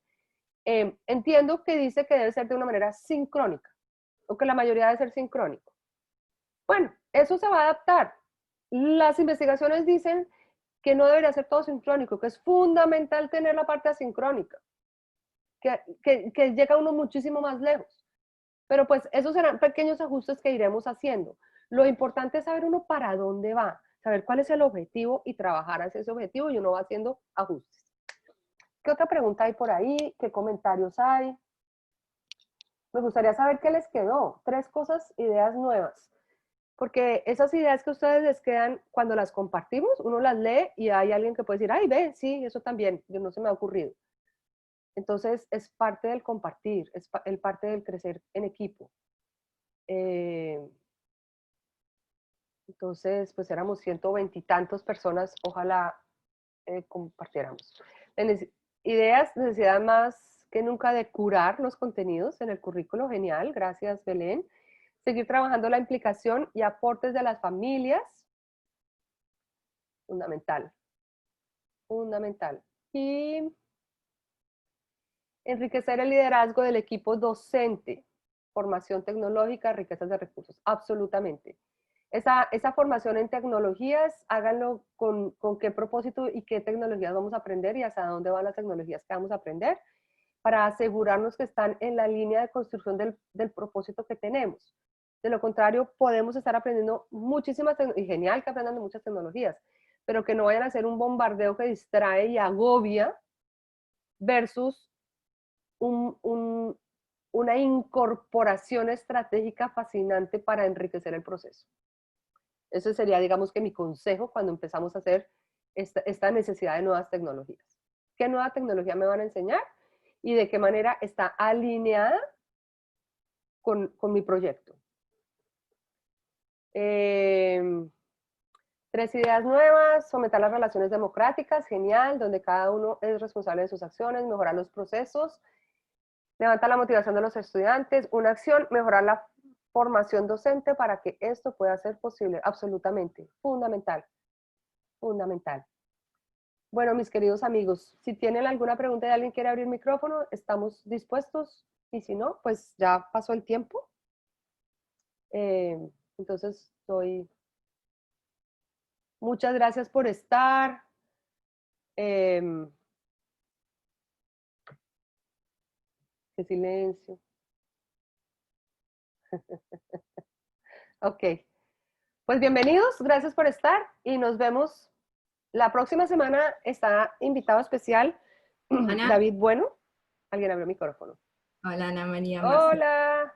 entiendo que dice que debe ser de una manera sincrónica, o que la mayoría debe ser sincrónico. Bueno, eso se va a adaptar. Las investigaciones dicen que no debería ser todo sincrónico, que es fundamental tener la parte asincrónica, que llega uno muchísimo más lejos. Pero pues esos serán pequeños ajustes que iremos haciendo. Lo importante es saber uno para dónde va, saber cuál es el objetivo y trabajar hacia ese objetivo y uno va haciendo ajustes. ¿Qué otra pregunta hay por ahí? ¿Qué comentarios hay? Me gustaría saber qué les quedó. 3 cosas, ideas nuevas. Porque esas ideas que a ustedes les quedan, cuando las compartimos, uno las lee y hay alguien que puede decir, ay, ve, sí, eso también, no se me ha ocurrido. Entonces, es parte del compartir, es parte del crecer en equipo. Entonces, pues éramos 120 y tantas personas, ojalá compartiéramos. Ideas, necesidad más que nunca de curar los contenidos en el currículo, genial, gracias Belén. Seguir trabajando la implicación y aportes de las familias, fundamental, fundamental. Y enriquecer el liderazgo del equipo docente, formación tecnológica, riquezas de recursos, absolutamente. Esa formación en tecnologías, háganlo con qué propósito y qué tecnologías vamos a aprender y hasta dónde van las tecnologías que vamos a aprender, para asegurarnos que están en la línea de construcción del propósito que tenemos. De lo contrario, podemos estar aprendiendo muchísimas tecnologías, y genial que aprendan de muchas tecnologías, pero que no vayan a ser un bombardeo que distrae y agobia versus una incorporación estratégica fascinante para enriquecer el proceso. Ese sería, digamos, que mi consejo cuando empezamos a hacer esta necesidad de nuevas tecnologías. ¿Qué nueva tecnología me van a enseñar? Y de qué manera está alineada con mi proyecto. 3 ideas nuevas: fomentar las relaciones democráticas, genial, donde cada uno es responsable de sus acciones, mejorar los procesos, levantar la motivación de los estudiantes, una acción, mejorar la formación docente para que esto pueda ser posible, absolutamente, fundamental, fundamental. Bueno, mis queridos amigos, si tienen alguna pregunta y alguien quiere abrir micrófono, estamos dispuestos, y si no, pues ya pasó el tiempo. Entonces, muchas gracias por estar. Qué silencio. Ok. Pues bienvenidos, gracias por estar y nos vemos la próxima semana. Está invitado especial Ana. David Bueno. Alguien abrió el micrófono. Hola Ana María. Hola.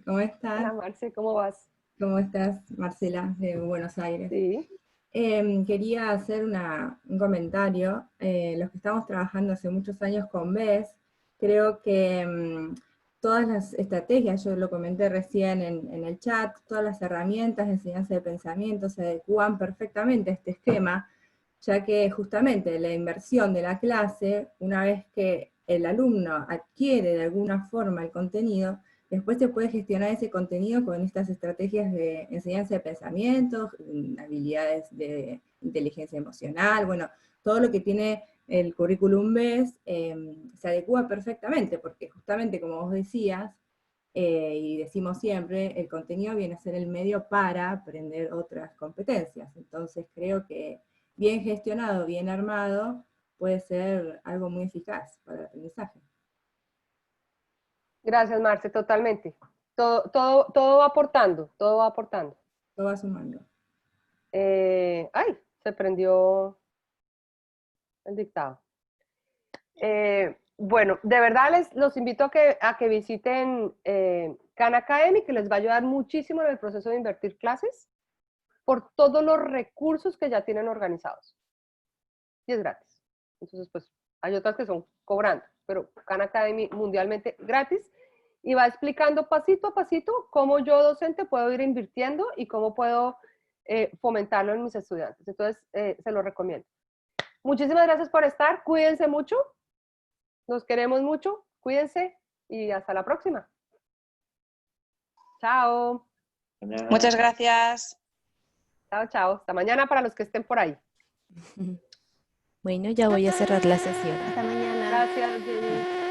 ¿Cómo estás? Hola Marce, ¿cómo vas? ¿Cómo estás, Marcela, de Buenos Aires? Sí. Quería hacer un comentario. Los que estamos trabajando hace muchos años con BES, creo que todas las estrategias, yo lo comenté recién en el chat, todas las herramientas de enseñanza de pensamiento se adecúan perfectamente a este esquema, ya que justamente la inversión de la clase, una vez que el alumno adquiere de alguna forma el contenido, después se puede gestionar ese contenido con estas estrategias de enseñanza de pensamiento, habilidades de inteligencia emocional, bueno, todo lo que tiene el currículum BES se adecua perfectamente, porque justamente como vos decías, y decimos siempre, el contenido viene a ser el medio para aprender otras competencias. Entonces creo que bien gestionado, bien armado, puede ser algo muy eficaz para el aprendizaje. Gracias, Marce, totalmente. Todo va aportando, todo va aportando. Todo va sumando. Ay, se prendió el dictado. Bueno, de verdad los invito a que visiten Khan Academy, que les va a ayudar muchísimo en el proceso de invertir clases por todos los recursos que ya tienen organizados. Y es gratis. Entonces, pues, hay otras que son cobrando, pero Khan Academy mundialmente gratis, y va explicando pasito a pasito cómo yo docente puedo ir invirtiendo y cómo puedo fomentarlo en mis estudiantes. Entonces, se lo recomiendo. Muchísimas gracias por estar. Cuídense mucho. Nos queremos mucho. Cuídense y hasta la próxima. Chao. Muchas gracias. Chao, chao. Hasta mañana para los que estén por ahí. Bueno, ya voy a cerrar la sesión. Hasta mañana. Gracias, Jenny.